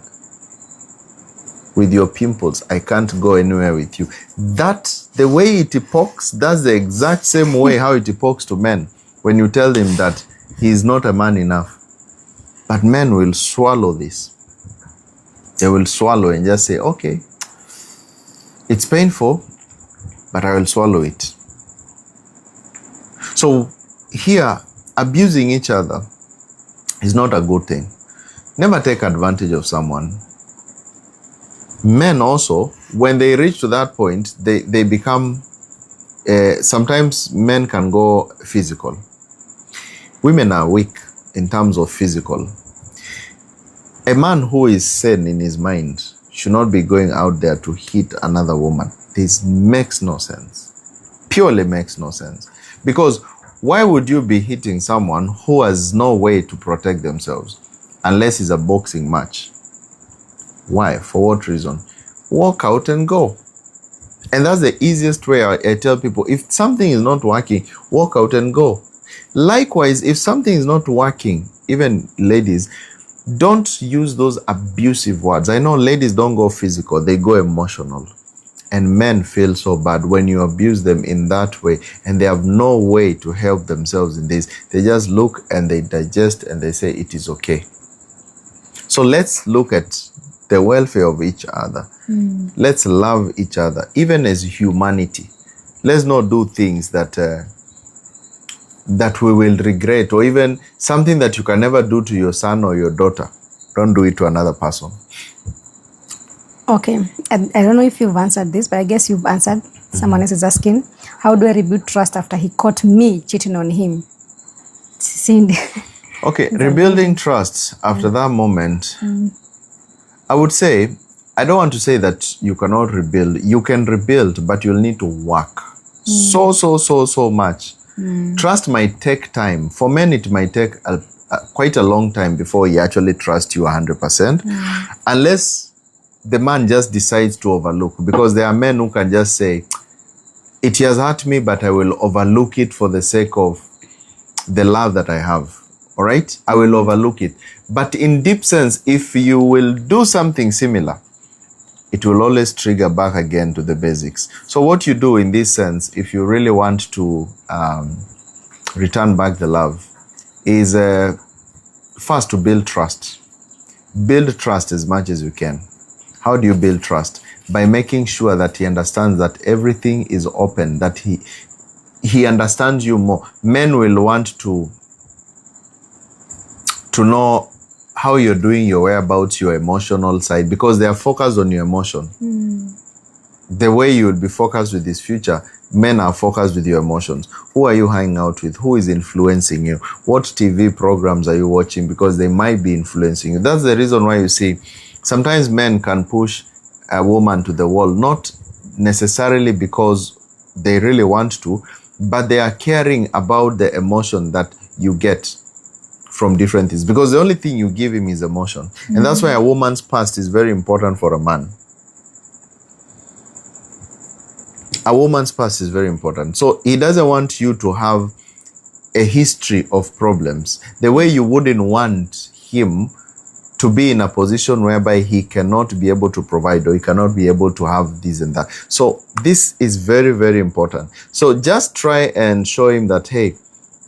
With your pimples, I can't go anywhere with you. That, the way it pokes, that's the exact same way how it pokes to men when you tell them that he is not a man enough. But men will swallow this. They will swallow and just say, okay, it's painful, but I will swallow it. So here, abusing each other is not a good thing. Never take advantage of someone. Men also, when they reach to that point, they become, sometimes men can go physical. Women are weak in terms of physical. A man who is sane in his mind should not be going out there to hit another woman. This makes no sense. Purely makes no sense. Because why would you be hitting someone who has no way to protect themselves unless it's a boxing match? Why? For what reason? Walk out and go. And that's the easiest way I tell people. If something is not working, walk out and go. Likewise, if something is not working, even ladies, don't use those abusive words. I know ladies don't go physical, they go emotional. And men feel so bad when you abuse them in that way and they have no way to help themselves in this. They just look and they digest and they say it is okay. So let's look at the welfare of each other. Let's love each other, even as humanity. Let's not do things that we will regret, or even something that you can never do to your son or your daughter. Don't do it to another person. Okay, I don't know if you've answered this, but I guess you've answered. Someone else is asking, how do I rebuild trust after he caught me cheating on him? Cindy. Okay, rebuilding trust after that moment, I would say, I don't want to say that you cannot rebuild. You can rebuild, but you'll need to work so much. Trust might take time. For men, it might take quite a long time before he actually trusts you 100%, unless the man just decides to overlook. Because there are men who can just say, it has hurt me, but I will overlook it for the sake of the love that I have. All right? I will overlook it. But in deep sense, if you will do something similar, it will always trigger back again to the basics. So what you do in this sense, if you really want to return back the love, is first to build trust. Build trust as much as you can. How do you build trust? By making sure that he understands that everything is open, that he understands you more. Men will want to know how you're doing, your whereabouts, your emotional side, because they are focused on your emotion. The way you will be focused with this future, men are focused with your emotions. Who are you hanging out with? Who is influencing you? What TV programs are you watching? Because they might be influencing you. That's the reason why you see sometimes men can push a woman to the wall, not necessarily because they really want to, but they are caring about the emotion that you get from different things, because the only thing you give him is emotion. And that's why a woman's past is very important for a man. A woman's past is very important. So he doesn't want you to have a history of problems, the way you wouldn't want him to be in a position whereby he cannot be able to provide, or he cannot be able to have this and that. So this is very, very important. So just try and show him that, hey,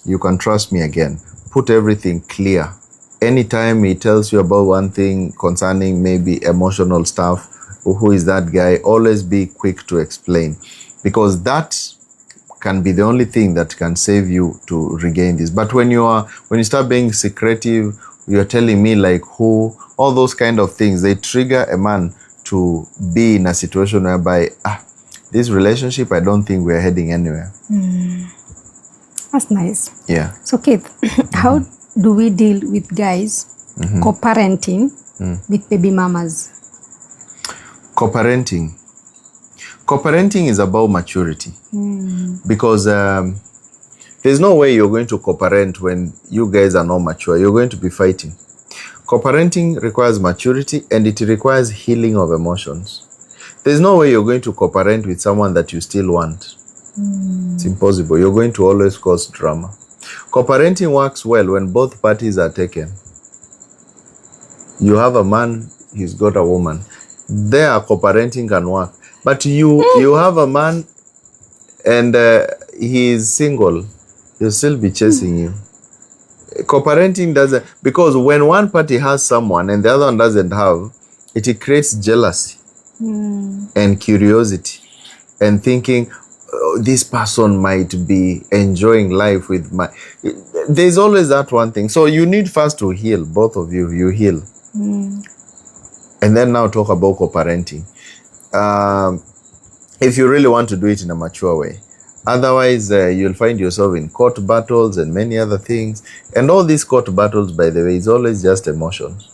you can trust me again. Put everything clear. Anytime he tells you about one thing concerning maybe emotional stuff, or who is that guy, always be quick to explain, because that can be the only thing that can save you to regain this. But when you start being secretive, you're telling me like who, all those kind of things, they trigger a man to be in a situation whereby this relationship, I don't think we're heading anywhere. That's nice. Yeah. So, Keith, how do we deal with guys co-parenting with baby mamas? Co-parenting. Co-parenting is about maturity. Because there's no way you're going to co-parent when you guys are not mature. You're going to be fighting. Co-parenting requires maturity, and it requires healing of emotions. There's no way you're going to co-parent with someone that you still want. It's impossible. You're going to always cause drama. Co-parenting works well when both parties are taken. You have a man, he's got a woman. There, co-parenting can work. But you have a man and he is single. He'll still be chasing you. Co-parenting doesn't, because when one party has someone and the other one doesn't have, it creates jealousy and curiosity and thinking, oh, this person might be enjoying life with my... There's always that one thing. So you need first to heal, both of you, you heal. And then now talk about co-parenting. If you really want to do it in a mature way. Otherwise, you'll find yourself in court battles and many other things. And all these court battles, by the way, is always just emotions.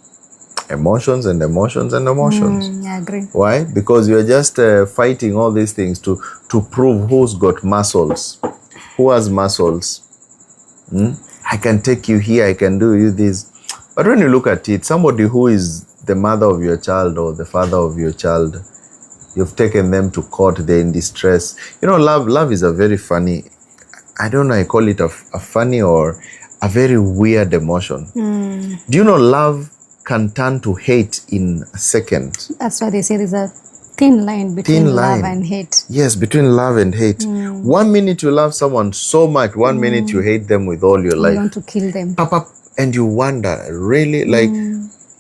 Emotions and emotions and emotions. I agree. Why? Because you're just fighting all these things to prove who's got muscles. Who has muscles? I can take you here, I can do you this. But when you look at it, somebody who is the mother of your child or the father of your child, you've taken them to court, they're in distress. You know, love is a very funny, I don't know, I call it a funny or a very weird emotion. Do you know love can turn to hate in a second? That's why they say there's a thin line between love and hate. Yes, between love and hate. 1 minute you love someone so much, 1 minute you hate them with all your life. You want to kill them. And you wonder, really? Like,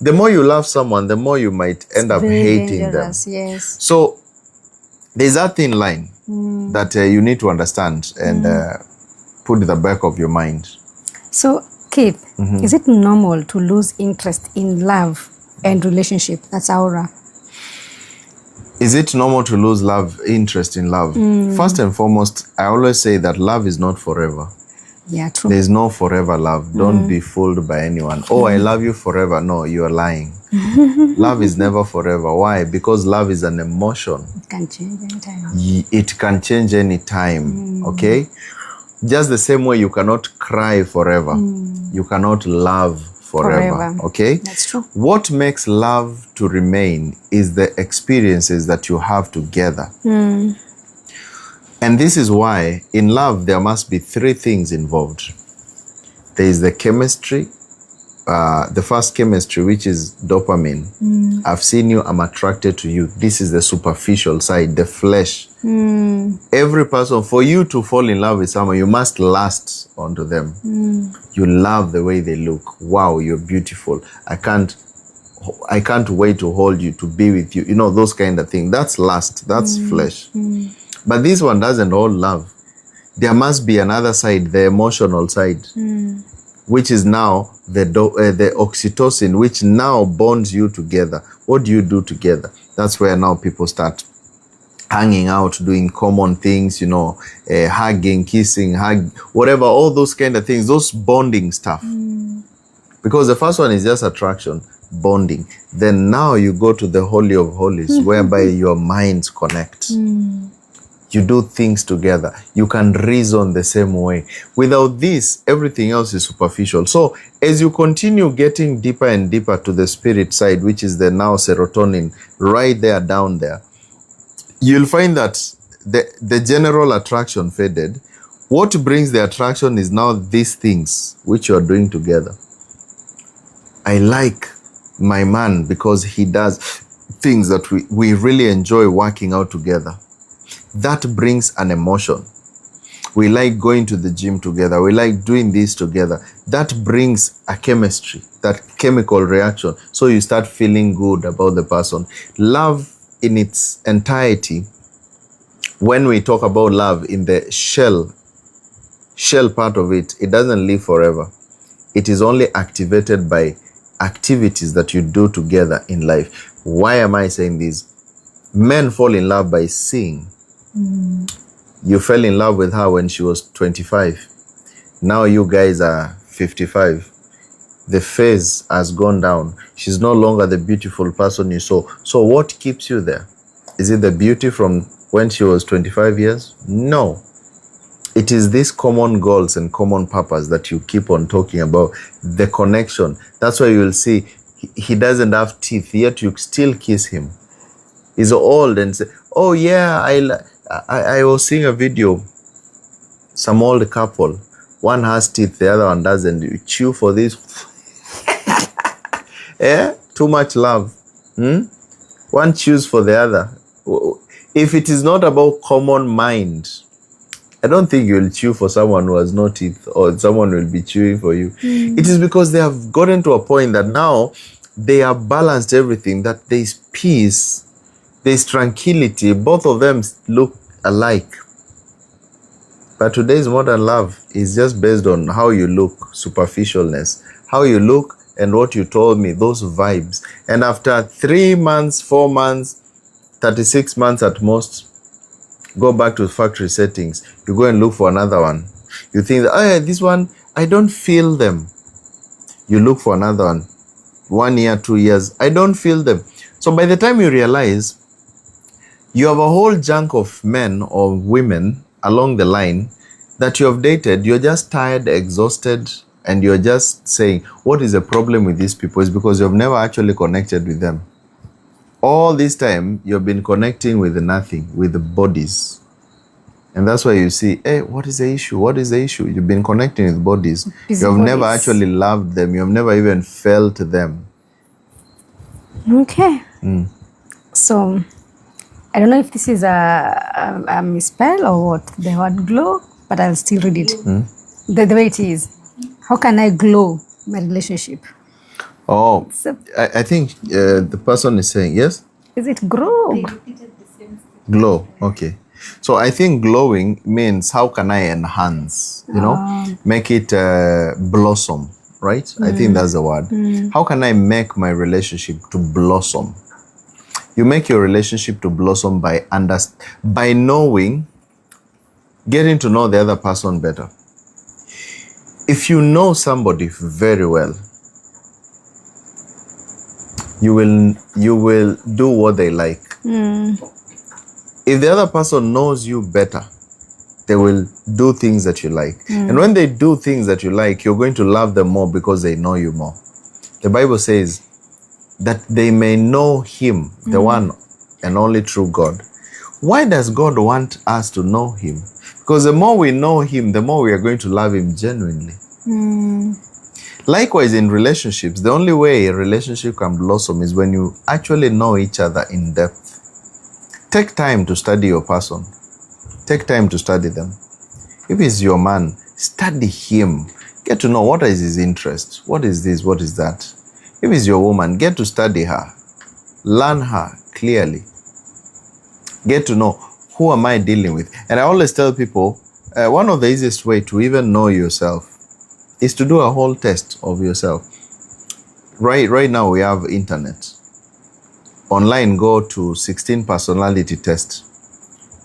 the more you love someone, the more you might end up hating them. Yes. So there's that thin line that you need to understand and put in the back of your mind. So, Keith, is it normal to lose interest in love and relationship? That's Aura. Is it normal to lose interest in love? First and foremost, I always say that love is not forever. Yeah, true. There's no forever love. Don't be fooled by anyone. Oh, I love you forever. No, you are lying. Love is never forever. Why? Because love is an emotion. It can change anytime. It can change any time. Okay? Just the same way you cannot cry forever. You cannot love forever. Okay? That's true. What makes love to remain is the experiences that you have together. And this is why in love there must be 3 things involved. There is the chemistry, the first chemistry, which is dopamine. I've seen you, I'm attracted to you. This is the superficial side, the flesh. Every person, for you to fall in love with someone, you must lust onto them. You love the way they look. Wow, you're beautiful. I can't wait to hold you, to be with you. You know, those kind of things. That's lust, that's flesh. But this one doesn't hold love. There must be another side, the emotional side, which is now the oxytocin, which now bonds you together. What do you do together? That's where now people start hanging out, doing common things, you know, hugging, kissing, whatever, all those kind of things, those bonding stuff. Because the first one is just attraction, bonding. Then now you go to the Holy of Holies, whereby your minds connect. You do things together. You can reason the same way. Without this, everything else is superficial. So as you continue getting deeper and deeper to the spirit side, which is the now serotonin, right there, down there, you'll find that the general attraction faded. What brings the attraction is now these things which you're doing together. I like my man because he does things that we really enjoy working out together. That brings an emotion. We like going to the gym together. We like doing this together. That brings a chemistry, that chemical reaction. So you start feeling good about the person. Love in its entirety, when we talk about love in the shell part of it, it doesn't live forever. It is only activated by activities that you do together in life. Why am I saying this? Men fall in love by seeing. You fell in love with her when she was 25. Now you guys are 55. The phase has gone down. She's no longer the beautiful person you saw. So what keeps you there? Is it the beauty from when she was 25 years? No. It is these common goals and common purpose that you keep on talking about, the connection. That's why you will see he doesn't have teeth, yet you still kiss him. He's old and say, oh yeah, I was seeing a video, some old couple. One has teeth, the other one doesn't. You chew for this. Too much love. One chews for the other. If it is not about common mind, I don't think you'll chew for someone who has no teeth, or someone will be chewing for you. It is because they have gotten to a point that now they have balanced everything, that there is peace, there is tranquility. Both of them look alike. But today's modern love is just based on how you look, superficialness, how you look and what you told me, those vibes. And after 3 months, 4 months, 36 months at most, go back to factory settings. You go and look for another one. You think, oh yeah, this one, I don't feel them. You look for another one. 1 year, 2 years, I don't feel them. So by the time you realize, you have a whole chunk of men or women along the line that you have dated. You're just tired, exhausted, and you're just saying, what is the problem with these people? It's because you've never actually connected with them. All this time, you've been connecting with nothing, with the bodies. And that's why you see, hey, what is the issue? What is the issue? You've been connecting with bodies. You've never actually loved them. You've never even felt them. Okay. So, I don't know if this is a misspell or what, the word glow, but I'll still read it. The way it is. How can I glow my relationship? Oh, So, I think the person is saying, yes? is it grow? Glow, okay. So I think glowing means how can I enhance, make it blossom, right? I think that's the word. How can I make my relationship to blossom? You make your relationship to blossom by knowing, getting to know the other person better. If you know somebody very well, you will do what they like. If the other person knows you better, they will do things that you like. And when they do things that you like, you're going to love them more because they know you more. The Bible says that they may know him, the one and only true God. Why does God want us to know him? Because the more we know him, the more we are going to love him genuinely. Likewise, in relationships, the only way a relationship can blossom is when you actually know each other in depth. Take time to study your person. Take time to study them. If he's your man, study him. Get to know what is his interest. What is this? What is that? If he's your woman, get to study her. Learn her clearly. Get to know, who am I dealing with? And I always tell people, one of the easiest way to even know yourself is to do a whole test of yourself. Right now we have internet. Online, go to 16 personality test.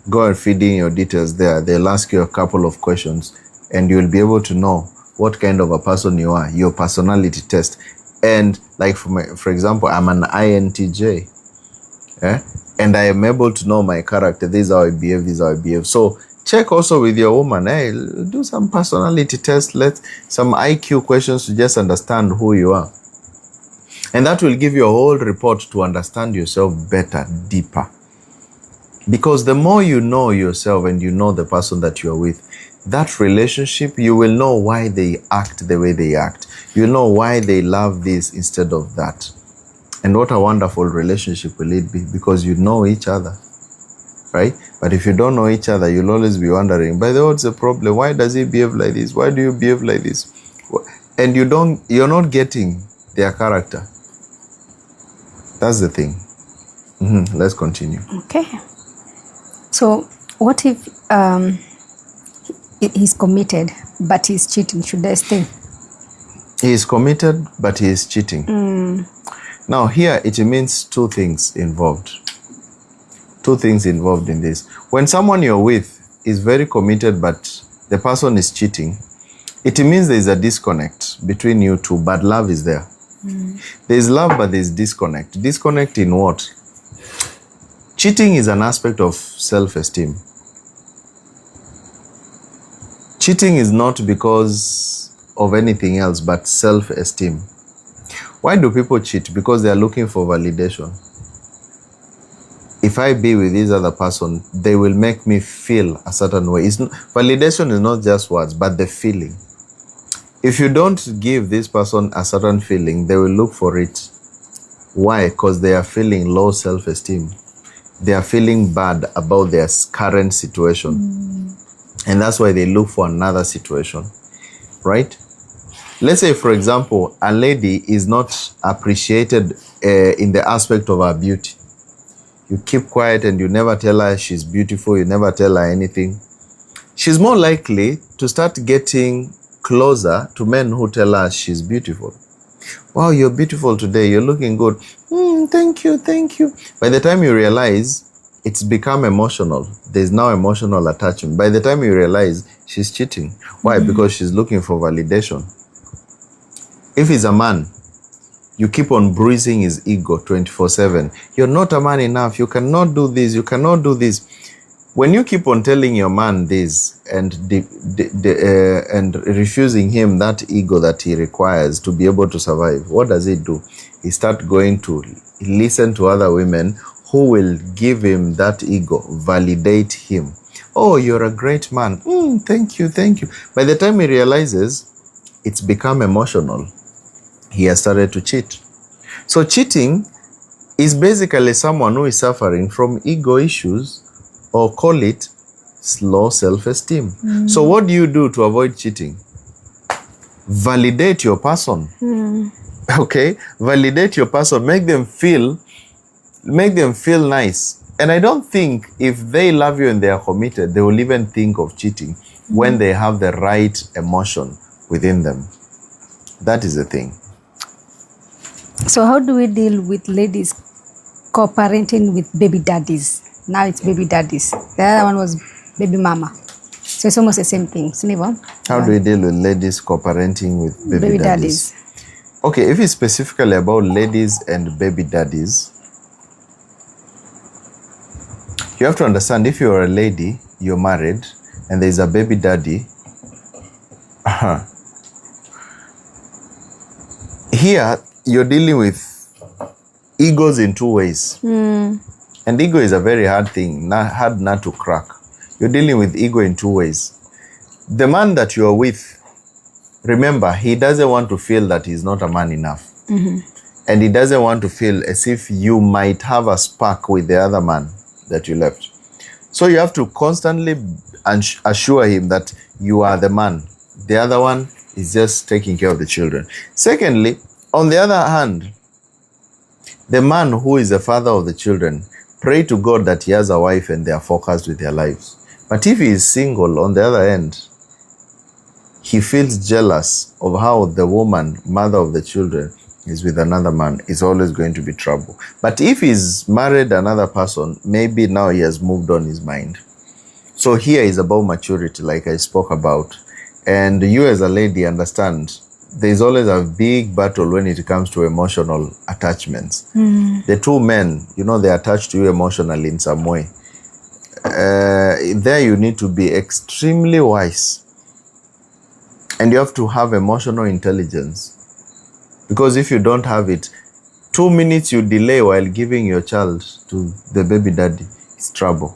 Go and feed in your details there. They'll ask you a couple of questions and you'll be able to know what kind of a person you are, your personality test. And like for example, I'm an INTJ. And I am able to know my character. This is how I behave, this is how I behave. So check also with your woman. Hey, do some personality test. Some IQ questions to just understand who you are. And that will give you a whole report to understand yourself better, deeper. Because the more you know yourself and you know the person that you're with, that relationship, you will know why they act the way they act. You'll know why they love this instead of that. And what a wonderful relationship will it be, because you know each other, right? But if you don't know each other, you'll always be wondering, by the way, what's the problem? Why does he behave like this? Why do you behave like this? And you're not getting their character. That's the thing. Let's continue. Okay. So what if he's committed, but he's cheating? Should I stay? He is committed, but he is cheating. Now here, it means two things involved. two things involved in this. When someone you're with is very committed, but the person is cheating, it means there's a disconnect between you two, but love is there. There's love, but there's disconnect. Disconnect in what? Cheating is an aspect of self-esteem. Cheating is not because of anything else, but self-esteem. Why do people cheat? Because they are looking for validation. If I be with this other person, they will make me feel a certain way. Validation is not just words, but the feeling. If you don't give this person a certain feeling, they will look for it. Why? Because they are feeling low self-esteem. They are feeling bad about their current situation. And that's why they look for another situation, right? Let's say, for example, a lady is not appreciated in the aspect of her beauty. You keep quiet and you never tell her she's beautiful. You never tell her anything. She's more likely to start getting closer to men who tell her she's beautiful. Wow, you're beautiful today. You're looking good. Thank you, thank you. By the time you realize, it's become emotional. There's now emotional attachment. By the time you realize, she's cheating. Why? Because she's looking for validation. If he's a man, you keep on bruising his ego 24/7. You're not a man enough. You cannot do this. You cannot do this. When you keep on telling your man this and refusing him that ego that he requires to be able to survive, what does it do? He starts going to listen to other women who will give him that ego, validate him. Oh, you're a great man. Thank you, thank you. By the time he realizes it's become emotional, he has started to cheat. So cheating is basically someone who is suffering from ego issues, or call it low self-esteem. So what do you do to avoid cheating? Validate your person. Okay? Validate your person. Make them feel nice. And I don't think if they love you and they are committed, they will even think of cheating when they have the right emotion within them. That is the thing. So how do we deal with ladies co-parenting with baby daddies? Now it's baby daddies. The other one was baby mama. So it's almost the same thing. How do we deal with ladies co-parenting with baby daddies? Okay, if it's specifically about ladies and baby daddies, you have to understand, if you're a lady, you're married, and there's a baby daddy, here you're dealing with egos in two ways. And ego is a very hard thing, hard not to crack. You're dealing with ego in two ways. The man that you're with, remember, he doesn't want to feel that he's not a man enough. And he doesn't want to feel as if you might have a spark with the other man that you left. So you have to constantly assure him that you are the man. The other one is just taking care of the children. Secondly, on the other hand, the man who is the father of the children, pray to God that he has a wife and they are focused with their lives. But if he is single, on the other end, he feels jealous of how the woman, mother of the children, is with another man. It's always going to be trouble. But if he's married another person, maybe now he has moved on his mind. So here is about maturity, like I spoke about. And you as a lady understand, there's always a big battle when it comes to emotional attachments. The two men, they're attached to you emotionally in some way. There you need to be extremely wise. And you have to have emotional intelligence. Because if you don't have it, 2 minutes you delay while giving your child to the baby daddy, it's trouble.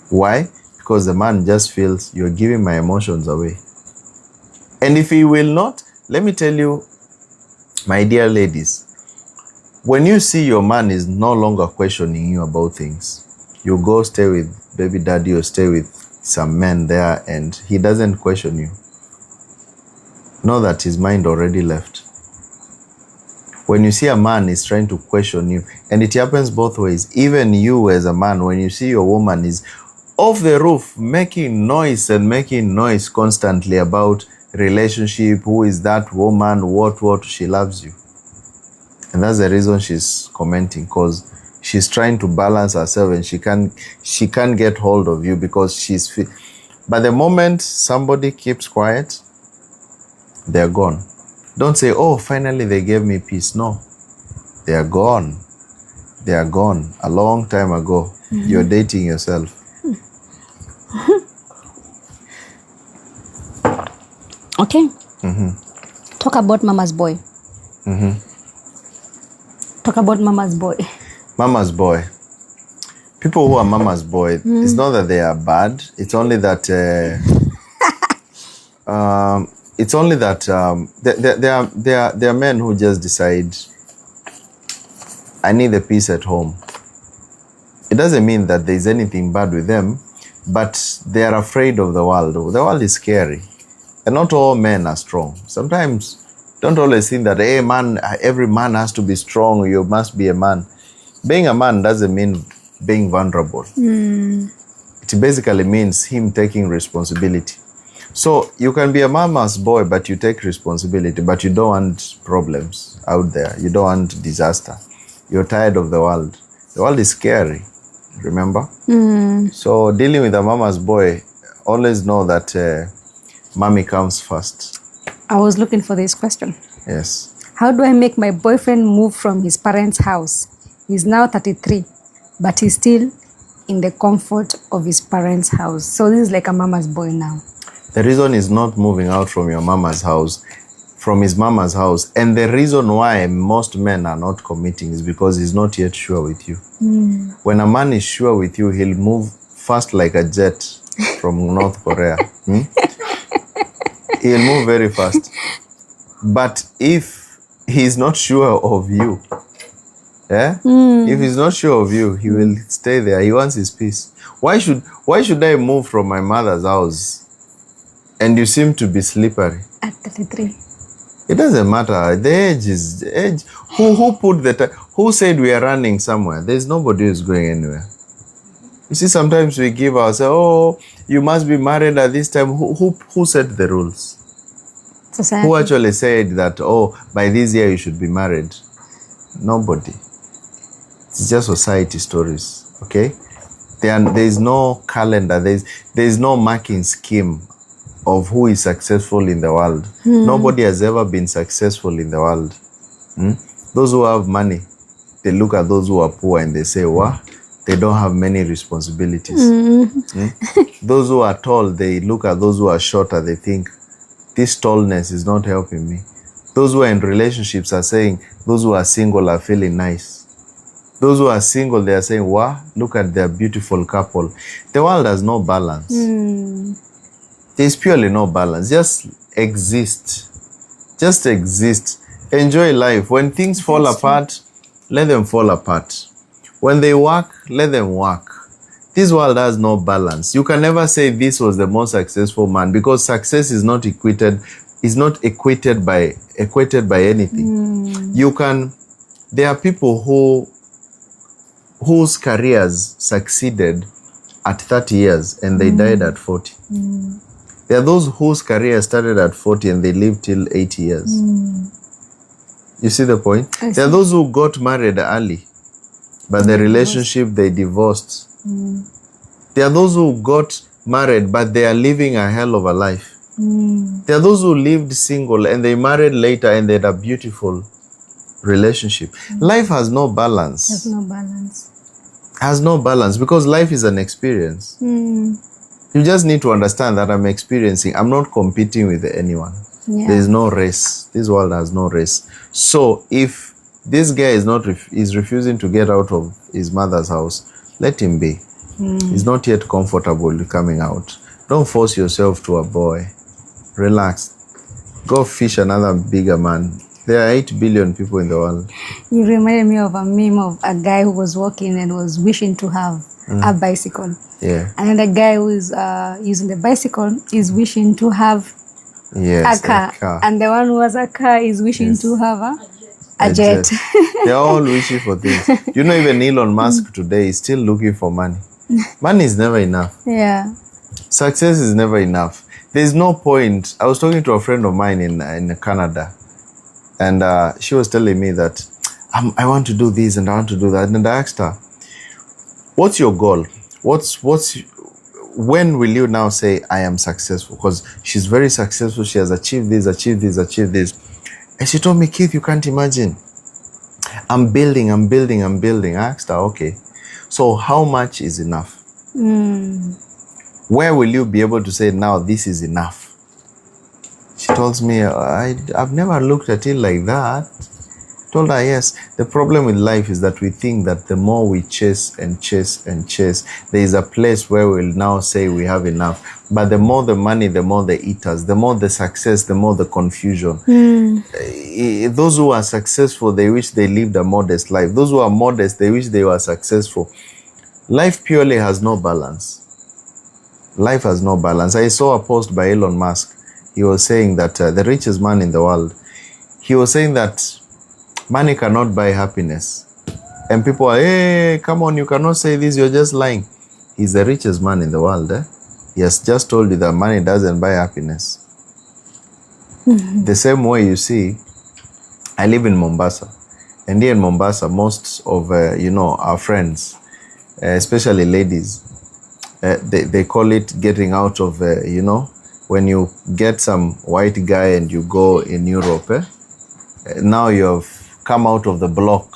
Why? Because the man just feels, you're giving my emotions away. And if he will not, let me tell you, my dear ladies, when you see your man is no longer questioning you about things, you go stay with baby daddy or stay with some men there and he doesn't question you. Know that his mind already left. When you see a man is trying to question you, and it happens both ways, even you as a man, when you see your woman is off the roof making noise constantly about relationship, who is that woman, what she loves you. And that's the reason she's commenting, because she's trying to balance herself and she can't get hold of you because but the moment somebody keeps quiet, they're gone. Don't say, oh, finally they gave me peace. No, they are gone. They are gone a long time ago. You're dating yourself. Okay. Talk about mama's boy. Talk about mama's boy. Mama's boy. People who are mama's boy, it's not that they are bad. It's only that there are men who just decide, I need the peace at home. It doesn't mean that there's anything bad with them, but they are afraid of the world. The world is scary. And not all men are strong. Sometimes, don't always think that, hey, man, every man has to be strong. You must be a man. Being a man doesn't mean being vulnerable. It basically means him taking responsibility. So you can be a mama's boy, but you take responsibility, but you don't want problems out there. You don't want disaster. You're tired of the world. The world is scary, remember? So dealing with a mama's boy, always know that mommy comes first. I was looking for this question. Yes. How do I make my boyfriend move from his parents' house? He's now 33, but he's still in the comfort of his parents' house. So this is like a mama's boy now. The reason is not moving out from your mama's house, from his mama's house. And the reason why most men are not committing is because he's not yet sure with you. When a man is sure with you, he'll move fast like a jet from North Korea. He'll move very fast. But if he's not sure of you, if he's not sure of you, he will stay there. He wants his peace. Why should I move from my mother's house and you seem to be slippery? At 33. It doesn't matter. The age is the age. Who put the time? Who said we are running somewhere? There's nobody who's going anywhere. You see, sometimes we give ourselves, oh, you must be married at this time. Who set the rules? Society. Who actually said that, oh, by this year you should be married? Nobody. It's just society stories, okay? There is no calendar. There is no marking scheme of who is successful in the world. Nobody has ever been successful in the world. Those who have money, they look at those who are poor and they say, wow, they don't have many responsibilities. Those who are tall, they look at those who are shorter, they think, this tallness is not helping me. Those who are in relationships are saying, those who are single are feeling nice. Those who are single, they are saying, wow, look at their beautiful couple. The world has no balance. There's purely no balance. Just exist. Just exist. Enjoy life. When things fall apart, let them fall apart. When they work, let them work. This world has no balance. You can never say this was the most successful man because success is not equated by anything. There are people whose careers succeeded at 30 years and they died at 40. There are those whose career started at 40 and they lived till 80 years. You see the point? There are those who got married early, but the relationship, they divorced. There are those who got married, but they are living a hell of a life. There are those who lived single and they married later and they had a beautiful relationship. Life has no balance. Has no balance. Has no balance because life is an experience. You just need to understand that I'm experiencing. I'm not competing with anyone. There is no race. This world has no race. So if this guy is refusing to get out of his mother's house, let him be. He's not yet comfortable coming out. Don't force yourself to a boy. Relax. Go fish another bigger man. There are 8 billion people in the world. You reminded me of a meme of a guy who was walking and was wishing to have a bicycle. Yeah. And then the guy who is using the bicycle is wishing to have a car. And the one who has a car is wishing to have a jet. They're all wishing for things. You know, even Elon Musk today is still looking for money. Money is never enough. Yeah. Success is never enough. There's no point. I was talking to a friend of mine in Canada, and she was telling me that I want to do this and I want to do that. And I asked her, what's your goal? When will you now say, I am successful? Because she's very successful. She has achieved this, achieved this, achieved this. And she told me, Keith, you can't imagine. I'm building. I asked her, okay, so how much is enough? Where will you be able to say, now this is enough? She tells me, I've never looked at it like that. Told her, yes, the problem with life is that we think that the more we chase and chase and chase, there is a place where we'll now say we have enough. But the more the money, the more the eaters, the more the success, the more the confusion. Those who are successful, they wish they lived a modest life. Those who are modest, they wish they were successful. Life purely has no balance. Life has no balance. I saw a post by Elon Musk. He was saying that the richest man in the world, he was saying that money cannot buy happiness. And people are, hey, come on, you cannot say this, you're just lying. He's the richest man in the world. He has just told you that money doesn't buy happiness. The same way, you see, I live in Mombasa. And here in Mombasa, most of, our friends, especially ladies, they call it getting out of, when you get some white guy and you go in Europe, now you've come out of the block.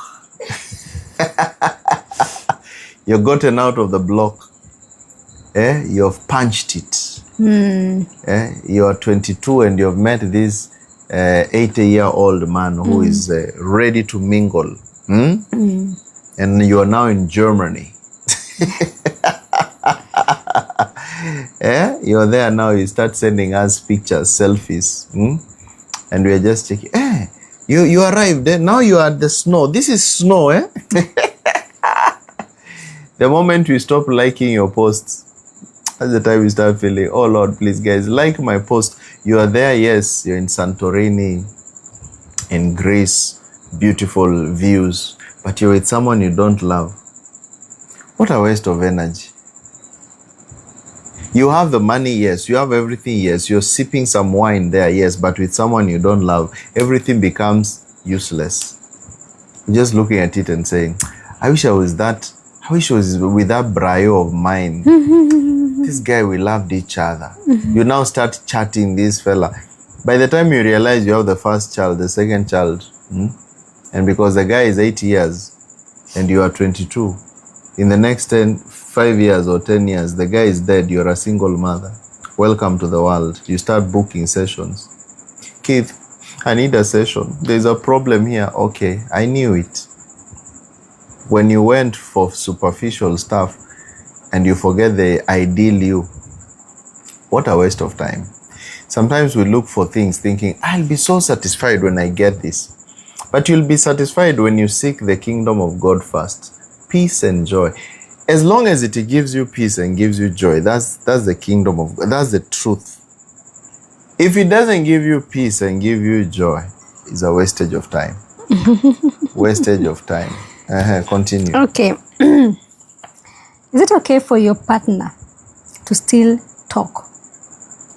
You've gotten out of the block. You've punched it. You are 22 and you've met this 80-year-old man who is ready to mingle. And you are now in Germany. You're there now, you start sending us pictures, selfies. And we are just checking. You arrived, now you are at the snow. This is snow, The moment we stop liking your posts, that's the time we start feeling, oh Lord, please guys, like my post. You are there, yes, you're in Santorini, in Greece, beautiful views, but you're with someone you don't love. What a waste of energy. You have the money, yes. You have everything, yes. You're sipping some wine there, yes. But with someone you don't love, everything becomes useless. You're just looking at it and saying, I wish I was with that brio of mine. This guy, we loved each other. You now start chatting this fella. By the time you realize you have the first child, the second child, and because the guy is 8 years and you are 22, in the next 5 years or 10 years, the guy is dead, you're a single mother. Welcome to the world. You start booking sessions. Keith, I need a session. There's a problem here. Okay, I knew it. When you went for superficial stuff and you forget the ideal you, what a waste of time. Sometimes we look for things thinking, I'll be so satisfied when I get this. But you'll be satisfied when you seek the kingdom of God first. Peace and joy. As long as it gives you peace and gives you joy, that's the kingdom of God. That's the truth. If it doesn't give you peace and give you joy, it's a wastage of time. Wastage of time. Continue. Okay. Is it okay for your partner to still talk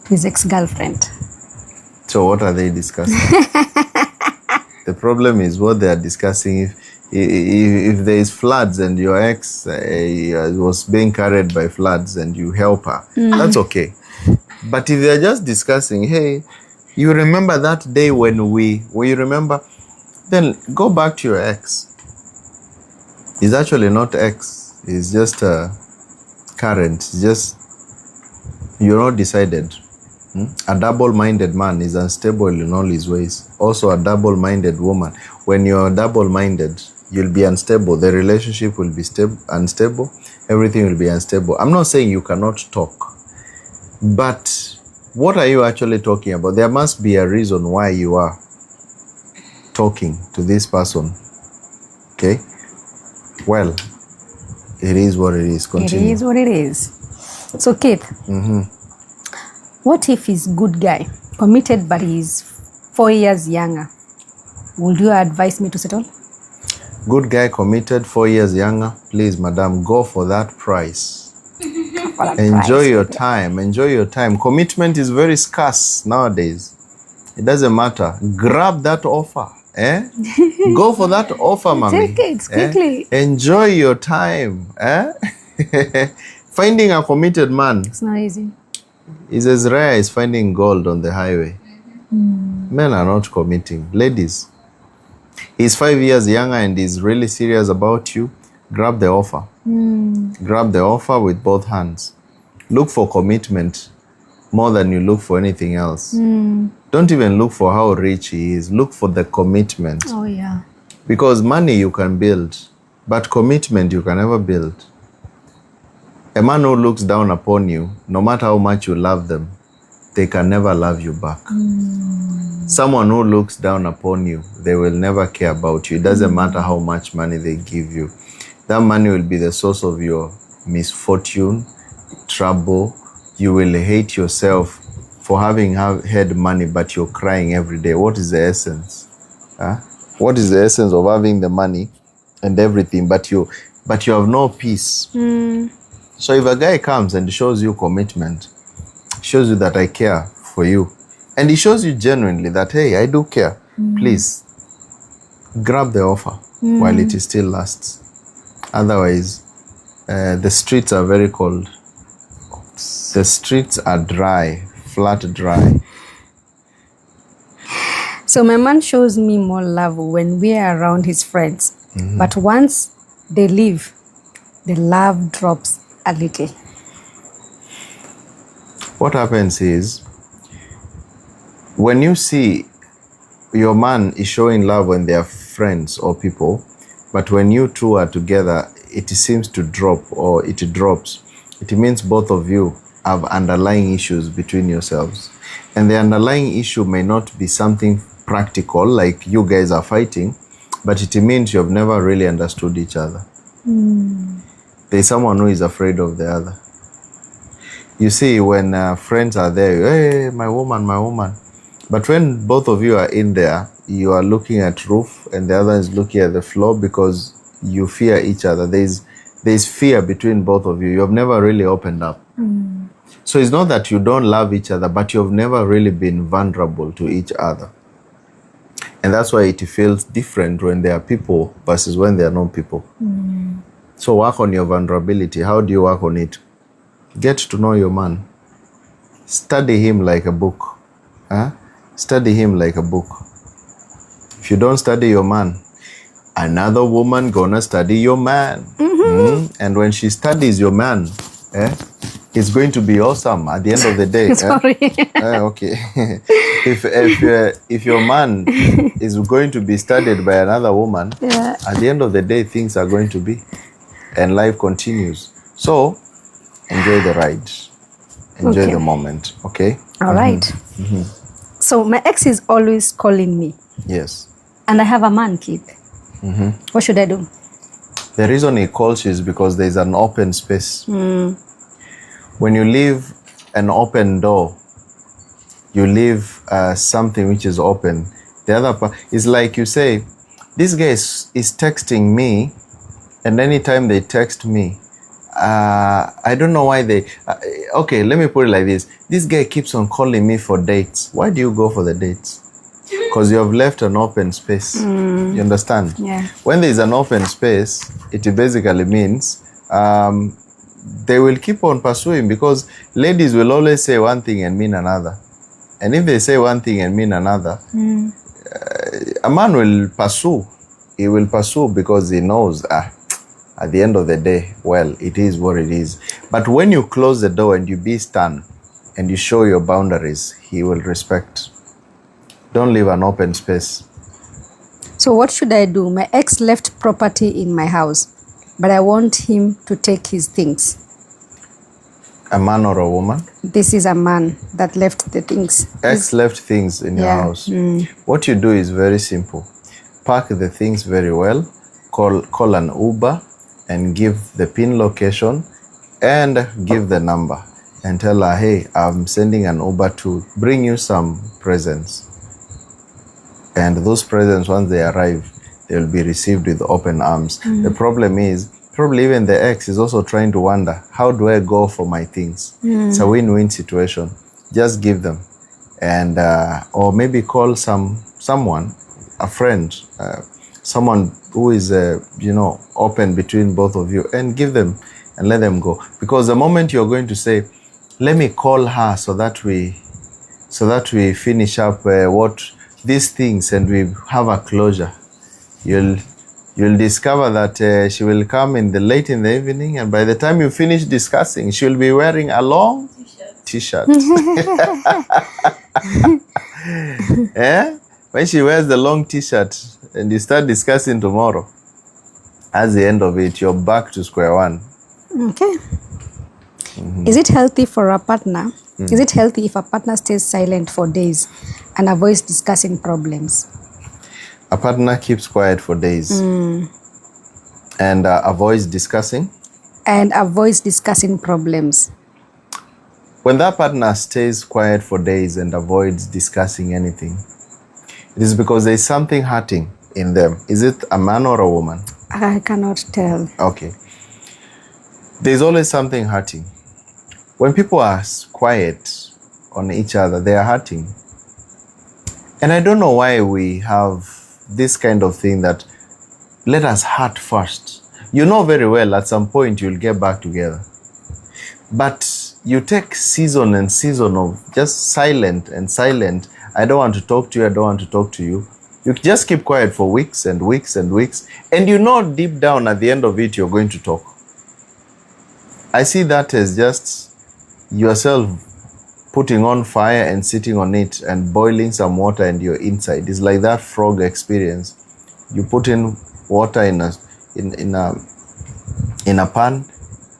to his ex-girlfriend? So what are they discussing? The problem is what they are discussing. If there is floods and your ex was being carried by floods and you help her, that's okay. But if they're just discussing, hey, you remember that day when you remember, then go back to your ex. It's actually not ex. It's just current. It's just, you're not decided. A double-minded man is unstable in all his ways. Also a double-minded woman. When you're double-minded, you'll be unstable. The relationship will be unstable. Everything will be unstable. I'm not saying you cannot talk. But what are you actually talking about? There must be a reason why you are talking to this person. Okay? Well, it is what it is. Continue. It is what it is. So, Keith, what if he's a good guy, committed, but he's 4 years younger? Would you advise me to settle? Good guy, committed, 4 years younger. Please, madam, go for that price. Enjoy your time. Enjoy your time. Commitment is very scarce nowadays. It doesn't matter. Grab that offer Go for that offer, mommy. Take it quickly. Enjoy your time. Finding a committed man. It's not easy. Is as rare as finding gold on the highway. Men are not committing. Ladies, he's 5 years younger and he's really serious about you. Grab the offer. Grab the offer with both hands. Look for commitment more than you look for anything else. Don't even look for how rich he is. Look for the commitment. Oh, yeah. Because money you can build, but commitment you can never build. A man who looks down upon you, no matter how much you love them, they can never love you back. Someone who looks down upon you, they will never care about you. It doesn't matter how much money they give you. That money will be the source of your misfortune, trouble. You will hate yourself for having had money, but you're crying every day. What is the essence? What is the essence of having the money and everything, but you have no peace? So if a guy comes and shows you commitment, shows you that I care for you, and he shows you genuinely that, hey, I do care, please grab the offer while it is still lasts. Otherwise, the streets are very cold. The streets are dry, flat dry. So my man shows me more love when we are around his friends. But once they leave, the love drops a little. What happens is, when you see your man is showing love when they are friends or people, but when you two are together, it seems to drop or it drops. It means both of you have underlying issues between yourselves. And the underlying issue may not be something practical, like you guys are fighting, but it means you have never really understood each other. There's someone who is afraid of the other. You see, when friends are there, hey, my woman, my woman. But when both of you are in there, you are looking at roof and the other is looking at the floor because you fear each other. There's fear between both of you. You have never really opened up. So it's not that you don't love each other, but you have never really been vulnerable to each other. And that's why it feels different when there are people versus when there are no people. So work on your vulnerability. How do you work on it? Get to know your man. Study him like a book. Study him like a book. If you don't study your man, another woman gonna study your man. And when she studies your man, it's going to be awesome at the end of the day. Sorry. Okay. If your man is going to be studied by another woman, at the end of the day, things are going to be, and life continues. So enjoy the ride. Enjoy the moment. Okay? All right. So my ex is always calling me. Yes. And I have a man, Keith. What should I do? The reason he calls you is because there's an open space. When you leave an open door, you leave something which is open. The other part is like you say, this guy is texting me, and anytime they text me, I don't know why they... okay, let me put it like this. This guy keeps on calling me for dates. Why do you go for the dates? Because you have left an open space. You understand? Yeah. When there is an open space, it basically means they will keep on pursuing, because ladies will always say one thing and mean another. And if they say one thing and mean another, a man will pursue. He will pursue because he knows, at the end of the day, well, it is what it is. But when you close the door and you be stern and you show your boundaries, he will respect. Don't leave an open space. So what should I do? My ex left property in my house, but I want him to take his things. A man or a woman? This is a man that left the things. Ex left things in your house. What you do is very simple. Pack the things very well, call an Uber and give the pin location and give the number and tell her, hey, I'm sending an Uber to bring you some presents. And those presents, once they arrive, they will be received with open arms. The problem is, probably even the ex is also trying to wonder, how do I go for my things? It's a win-win situation. Just give them. And or maybe call someone a friend, someone who is, open between both of you, and give them and let them go. Because the moment you're going to say, let me call her so that we finish up what these things and we have a closure, you'll discover that she will come late in the evening, and by the time you finish discussing, she'll be wearing a long t-shirt. Yeah? When she wears the long t-shirt and you start discussing tomorrow, at the end of it, you're back to square one. Okay. Is it healthy for a partner? Is it healthy if a partner stays silent for days and avoids discussing problems? A partner keeps quiet for days and avoids discussing? And avoids discussing problems. When that partner stays quiet for days and avoids discussing anything, it is because there is something hurting in them. Is it a man or a woman? I cannot tell. Okay. There's always something hurting. When people are quiet on each other, they are hurting. And I don't know why we have this kind of thing that let us hurt first. You know very well at some point you'll get back together. But you take season and season of just silent and silent. I don't want to talk to you, I don't want to talk to you. You just keep quiet for weeks and weeks and weeks. And you know deep down at the end of it, you're going to talk. I see that as just yourself putting on fire and sitting on it and boiling some water and you're inside. It's like that frog experience. You put in water in a pan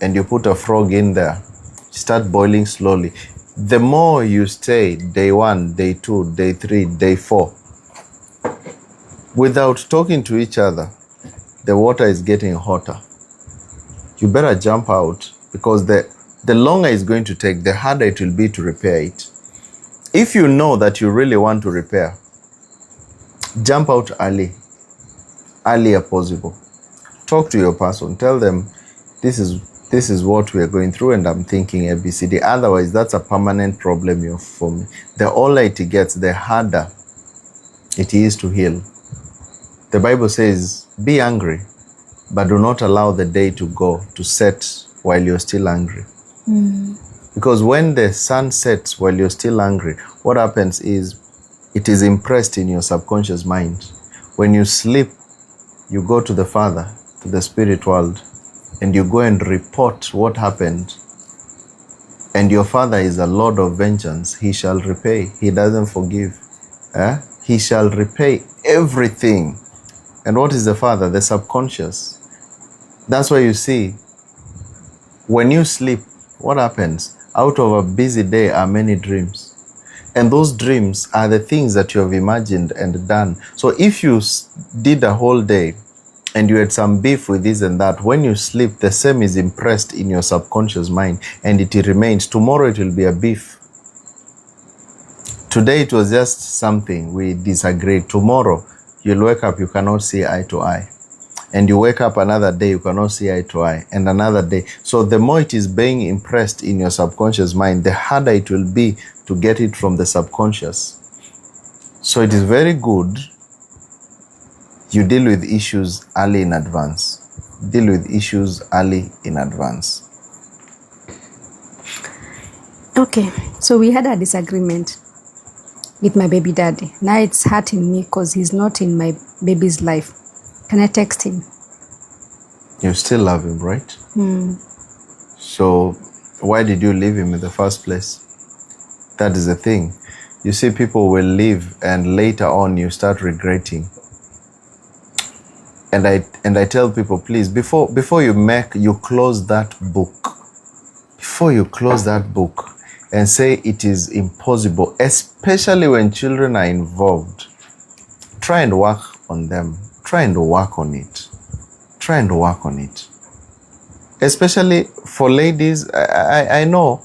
and you put a frog in there. Start boiling slowly. The more you stay, day 1, day 2, day 3, day 4, without talking to each other, the water is getting hotter. You better jump out, because the longer it's going to take, the harder it will be to repair it. If you know that you really want to repair, jump out earlier possible. Talk to your person. Tell them, this is what we are going through and I'm thinking ABCD. Otherwise, that's a permanent problem for me. The older it gets, the harder it is to heal. The Bible says, be angry, but do not allow the day to set while you're still angry. Because when the sun sets while you're still angry, what happens is it is impressed in your subconscious mind. When you sleep, you go to the Father, to the spirit world, and you go and report what happened. And your Father is a Lord of vengeance. He shall repay. He doesn't forgive. He shall repay everything. And what is the Father? The subconscious. That's why you see, when you sleep, what happens? Out of a busy day are many dreams. And those dreams are the things that you have imagined and done. So if you did a whole day and you had some beef with this and that, when you sleep, the same is impressed in your subconscious mind and it remains. Tomorrow it will be a beef. Today it was just something we disagreed. Tomorrow you'll wake up, you cannot see eye to eye. And you wake up another day, you cannot see eye to eye, and another day. So the more it is being impressed in your subconscious mind, the harder it will be to get it from the subconscious. So it is very good you deal with issues early in advance. Deal with issues early in advance. Okay, so we had a disagreement with my baby daddy. Now it's hurting me because he's not in my baby's life. Can I text him? You still love him, right? So why did you leave him in the first place? That is the thing. You see, people will leave and later on you start regretting. And I tell people, please, before you close that book. Before you close that book and say it is impossible, especially when children are involved, try and work on them. Try and work on it. Try and work on it. Especially for ladies, I know,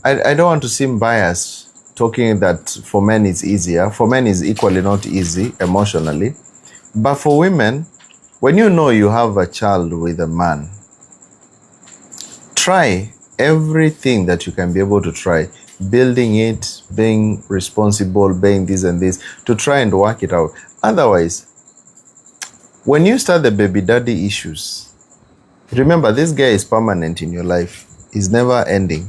I don't want to seem biased talking that for men it's easier. For men it's equally not easy emotionally. But for women, when you know you have a child with a man, try everything that you can be able to try. Building it, being responsible, being this and this, to try and work it out. Otherwise, when you start the baby daddy issues, remember this guy is permanent in your life. He's never ending.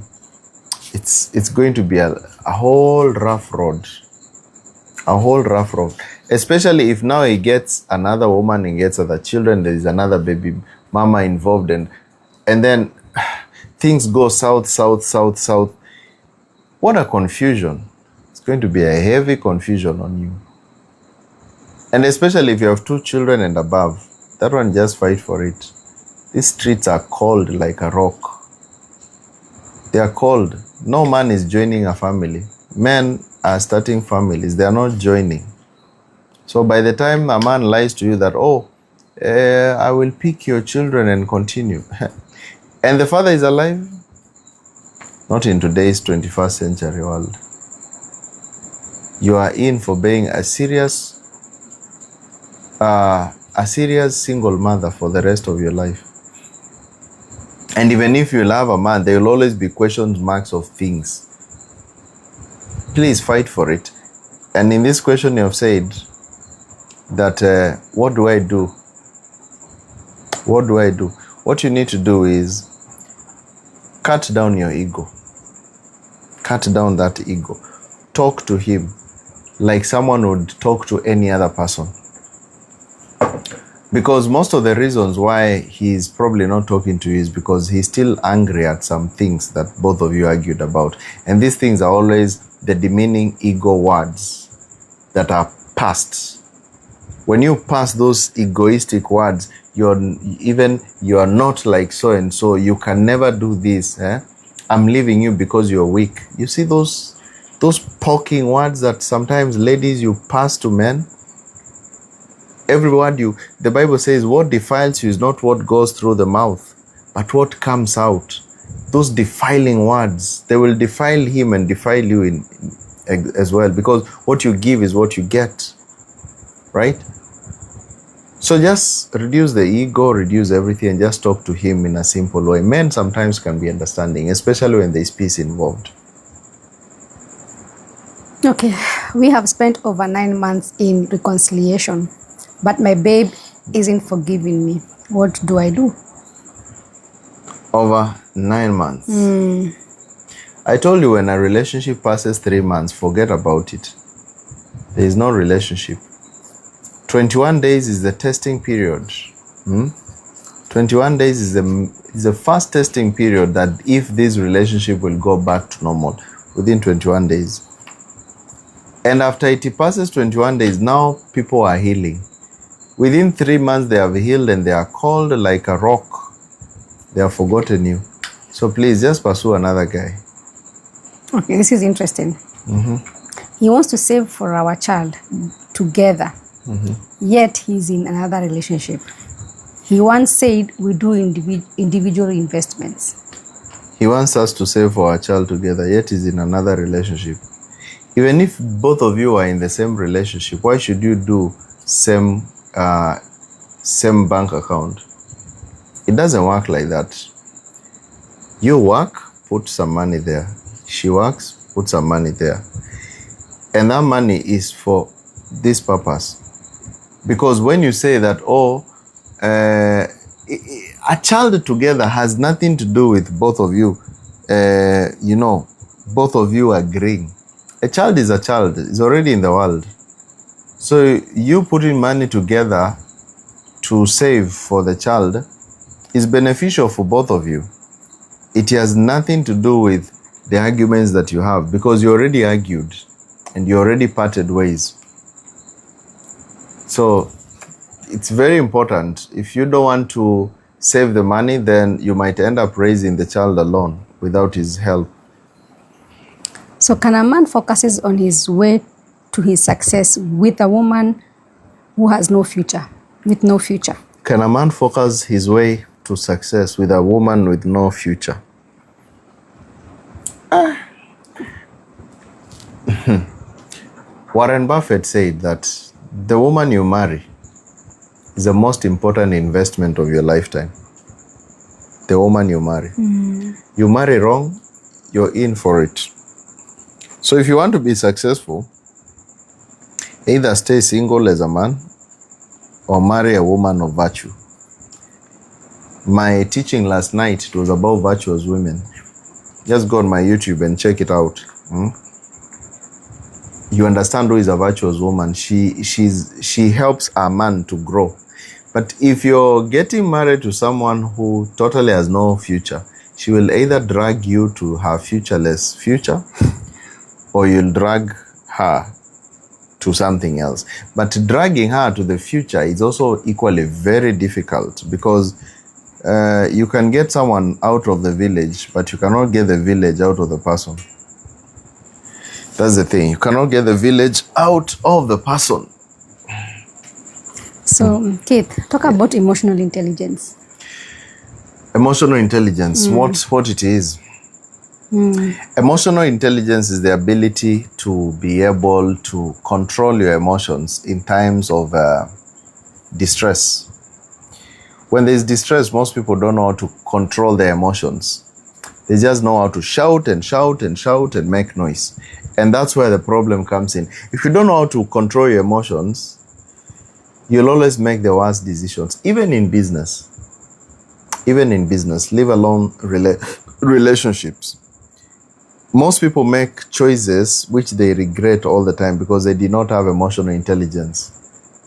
It's going to be a whole rough road. A whole rough road. Especially if now he gets another woman, he gets other children, there is another baby mama involved, and then things go south. What a confusion. It's going to be a heavy confusion on you. And especially if you have 2 children and above, that one, just fight for it. These streets are cold like a rock. They are cold. No man is joining a family. Men are starting families. They are not joining. So by the time a man lies to you that, I will pick your children and continue. And the father is alive? Not in today's 21st century world. You are in for being a serious single mother for the rest of your life. And even if you love a man, there will always be question marks of things. Please fight for it. And in this question you have said that, what do I do? What do I do? What you need to do is cut down your ego. Cut down that ego. Talk to him like someone would talk to any other person. Because most of the reasons why he's probably not talking to you is because he's still angry at some things that both of you argued about. And these things are always the demeaning ego words that are passed. When you pass those egoistic words, you are not like so and so, you can never do this. I'm leaving you because you're weak. You see those poking words that sometimes ladies you pass to men? Every word the Bible says, what defiles you is not what goes through the mouth, but what comes out. Those defiling words, they will defile him and defile you as well, because what you give is what you get, right? So just reduce the ego, reduce everything, and just talk to him in a simple way. Men sometimes can be understanding, especially when there's peace involved. Okay, we have spent over 9 months in reconciliation, but my babe isn't forgiving me. What do I do? Over 9 months. I told you, when a relationship passes 3 months, forget about it. There is no relationship. 21 days is the testing period. 21 days is the first testing period that if this relationship will go back to normal within 21 days. And after it passes 21 days, now people are healing. Within 3 months, they have healed and they are cold like a rock. They have forgotten you. So please, just pursue another guy. Okay, this is interesting. He wants to save for our child together, yet he's in another relationship. He once said we do individual investments. He wants us to save for our child together, yet he's in another relationship. Even if both of you are in the same relationship, why should you do same bank account? It doesn't work like that. You work, put some money there. She works, put some money there. And that money is for this purpose. Because when you say that, a child together has nothing to do with both of you, both of you agreeing. A child is a child, it's already in the world. So you putting money together to save for the child is beneficial for both of you. It has nothing to do with the arguments that you have, because you already argued and you already parted ways. So it's very important. If you don't want to save the money, then you might end up raising the child alone without his help. So can a man focus on his way to his success with a woman who has no future, with no future? Can a man focus his way to success with a woman with no future? Warren Buffett said that the woman you marry is the most important investment of your lifetime. The woman you marry. You marry wrong, you're in for it. So if you want to be successful, Either stay single as a man or marry a woman of virtue. My teaching last night, it was about virtuous women. Just go on my YouTube and check it out. You understand who is a virtuous woman. She helps a man to grow. But if you're getting married to someone who totally has no future, she will either drag you to her futureless future or you'll drag her to something else. But dragging her to the future is also equally very difficult, because you can get someone out of the village, but you cannot get the village out of the person. That's the thing. You cannot get the village out of the person. So, Keith, talk about emotional intelligence. Emotional intelligence, what it is. Emotional intelligence is the ability to be able to control your emotions in times of distress. When there's distress, most people don't know how to control their emotions. They just know how to shout and shout and shout and make noise. And that's where the problem comes in. If you don't know how to control your emotions, you'll always make the worst decisions, even in business. Even in business, leave alone relationships. Most people make choices which they regret all the time because they did not have emotional intelligence.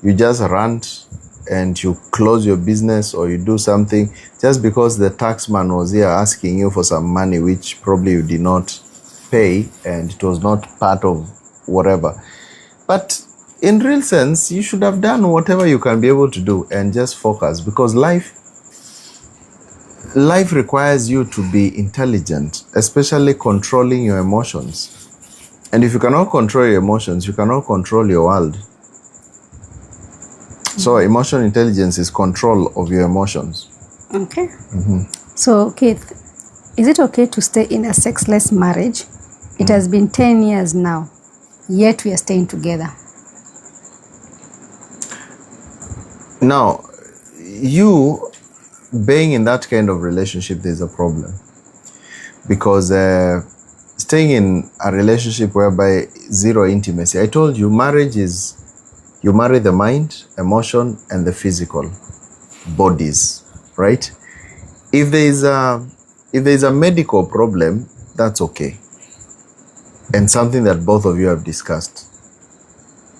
You just rant and you close your business or you do something just because the taxman was here asking you for some money which probably you did not pay and it was not part of whatever. But in real sense, you should have done whatever you can be able to do and just focus, because life requires you to be intelligent, especially controlling your emotions. And if you cannot control your emotions, you cannot control your world. So emotional intelligence is control of your emotions. Okay. So, Keith, is it okay to stay in a sexless marriage? It has been 10 years now, yet we are staying together. Now, you being in that kind of relationship, there's a problem. Because staying in a relationship whereby zero intimacy, I told you, marriage is, you marry the mind, emotion, and the physical bodies, right? If there is a medical problem, that's okay. And something that both of you have discussed.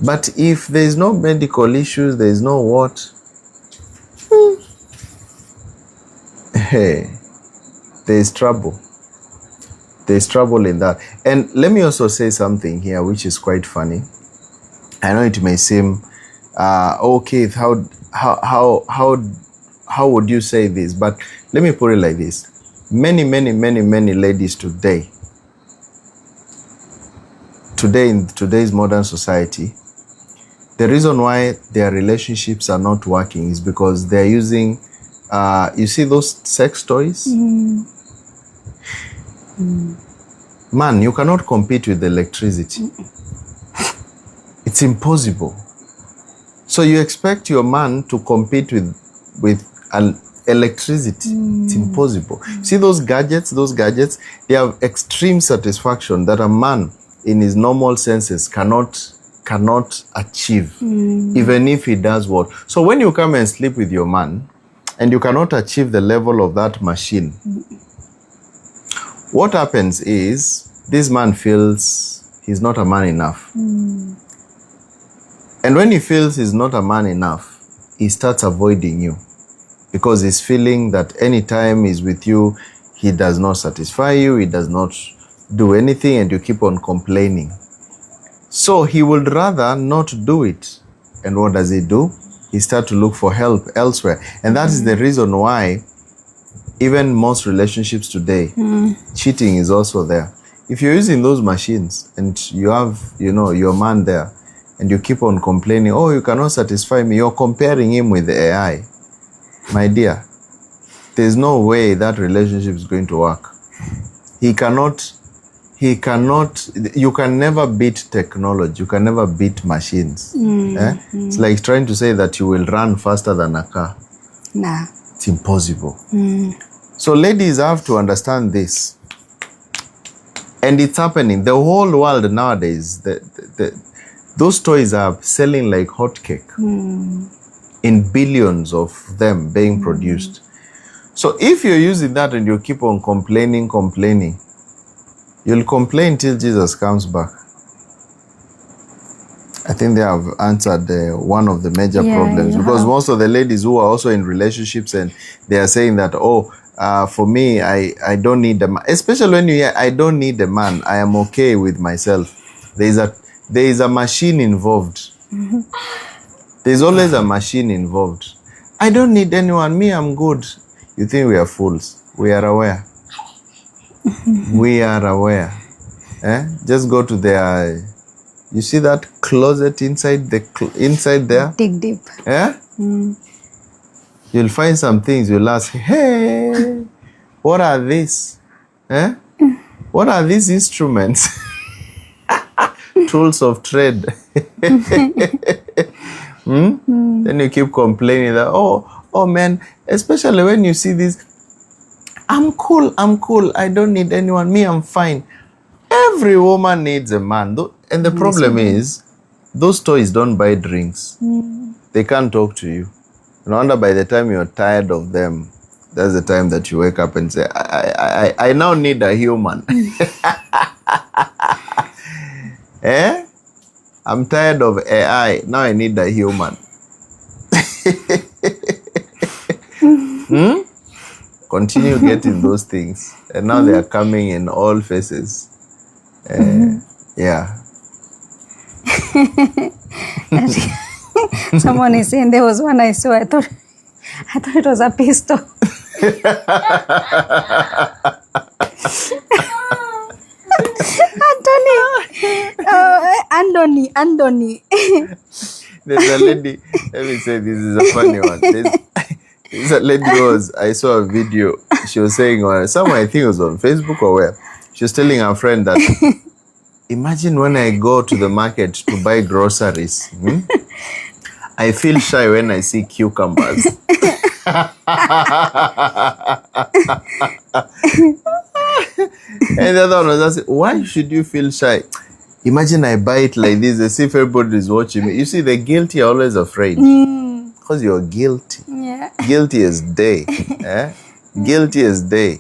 But if there is no medical issues, there is no what? Hey, there is trouble. There is trouble in that. And let me also say something here which is quite funny. I know it may seem, okay, how would you say this? But let me put it like this. Many ladies today in today's modern society, the reason why their relationships are not working is because they're using, you see those sex toys? Man, you cannot compete with electricity. It's impossible. So you expect your man to compete with an electricity. It's impossible. See those gadgets, they have extreme satisfaction that a man in his normal senses cannot achieve, even if he does what. So when you come and sleep with your man and you cannot achieve the level of that machine, what happens is this man feels he's not a man enough. And when he feels he's not a man enough, he starts avoiding you, because he's feeling that anytime he's with you, he does not satisfy you, he does not do anything, and you keep on complaining. So he would rather not do it. And what does he do? He starts to look for help elsewhere. And that is the reason why even most relationships today, cheating is also there. If you're using those machines and you have, your man there, and you keep on complaining, oh, you cannot satisfy me, you're comparing him with the AI. My dear, there's no way that relationship is going to work. You can never beat technology. You can never beat machines. It's like trying to say that you will run faster than a car. Nah. It's impossible. So ladies have to understand this. And it's happening. The whole world nowadays, Those toys are selling like hotcake. In billions of them being produced. So if you're using that and you keep on complaining, you'll complain till Jesus comes back. I think they have answered one of the major problems, because most of the ladies who are also in relationships, and they are saying that, for me, I don't need a man. Especially when you hear, I don't need a man, I am okay with myself. There is a machine involved. There's always a machine involved. I don't need anyone, me, I'm good. You think we are fools? We are aware. We are aware. Just go to their, you see that closet inside there? Dig deep. You'll find some things, you'll ask, hey, what are these? What are these instruments? Tools of trade. Then you keep complaining that, oh man, especially when you see this, I'm cool, I don't need anyone, me, I'm fine. Every woman needs a man. And the problem is, those toys don't buy drinks. They can't talk to you. No wonder by the time you're tired of them, that's the time that you wake up and say, I now need a human. I'm tired of AI. Now I need a human. Continue getting those things. And now they are coming in all faces. Yeah. Someone is saying there was one I saw. I thought it was a pistol. Anthony. There's a lady, let me say this is a funny one. There's a lady I saw a video, she was saying, somewhere, I think it was on Facebook or where, she was telling her friend that, imagine when I go to the market to buy groceries, I feel shy when I see cucumbers. And the other one was asking, why should you feel shy? Imagine I buy it like this, as if everybody is watching me. You see, the guilty are always afraid. Because you're guilty. Yeah. Guilty as day. Guilty as day.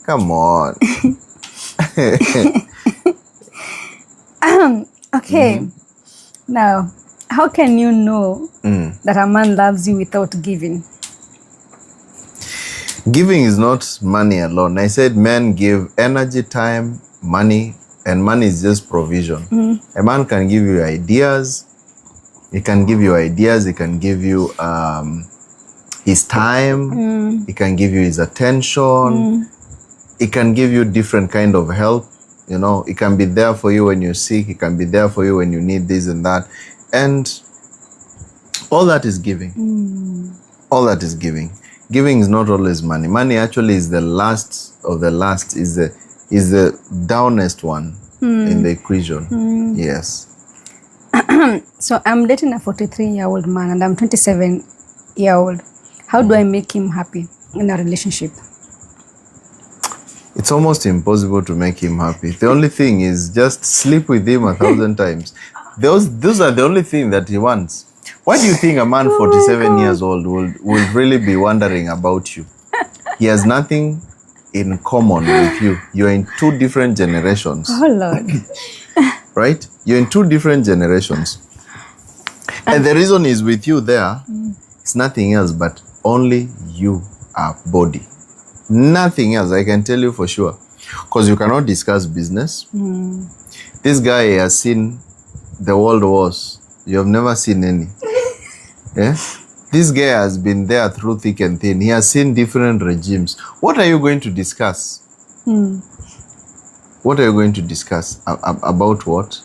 Come on. Okay. Now, how can you know that a man loves you without giving? Giving is not money alone. I said men give energy, time, money, and money is just provision. A man can give you ideas. He can give you ideas. He can give you his time. He can give you his attention. He can give you different kind of help. You know, he can be there for you when you're sick. He can be there for you when you need this and that. And all that is giving. All that is giving. Giving is not always money. Money actually is the last of the last, is the downest one in the equation. Yes. So I'm dating a 43-year-old man and I'm 27-year-old. How do I make him happy in a relationship? It's almost impossible to make him happy. The only thing is just sleep with him 1,000 times. Those are the only thing that he wants. Why do you think a man 47 years old will really be wondering about you? He has nothing in common with you. You're in two different generations. Oh, Lord. Right? You're in two different generations. And the reason he's with you there, it's nothing else but only you are body. Nothing else, I can tell you for sure. Because you cannot discuss business. This guy has seen the world wars. You have never seen any. Yeah? This guy has been there through thick and thin. He has seen different regimes. What are you going to discuss? What are you going to discuss? About what?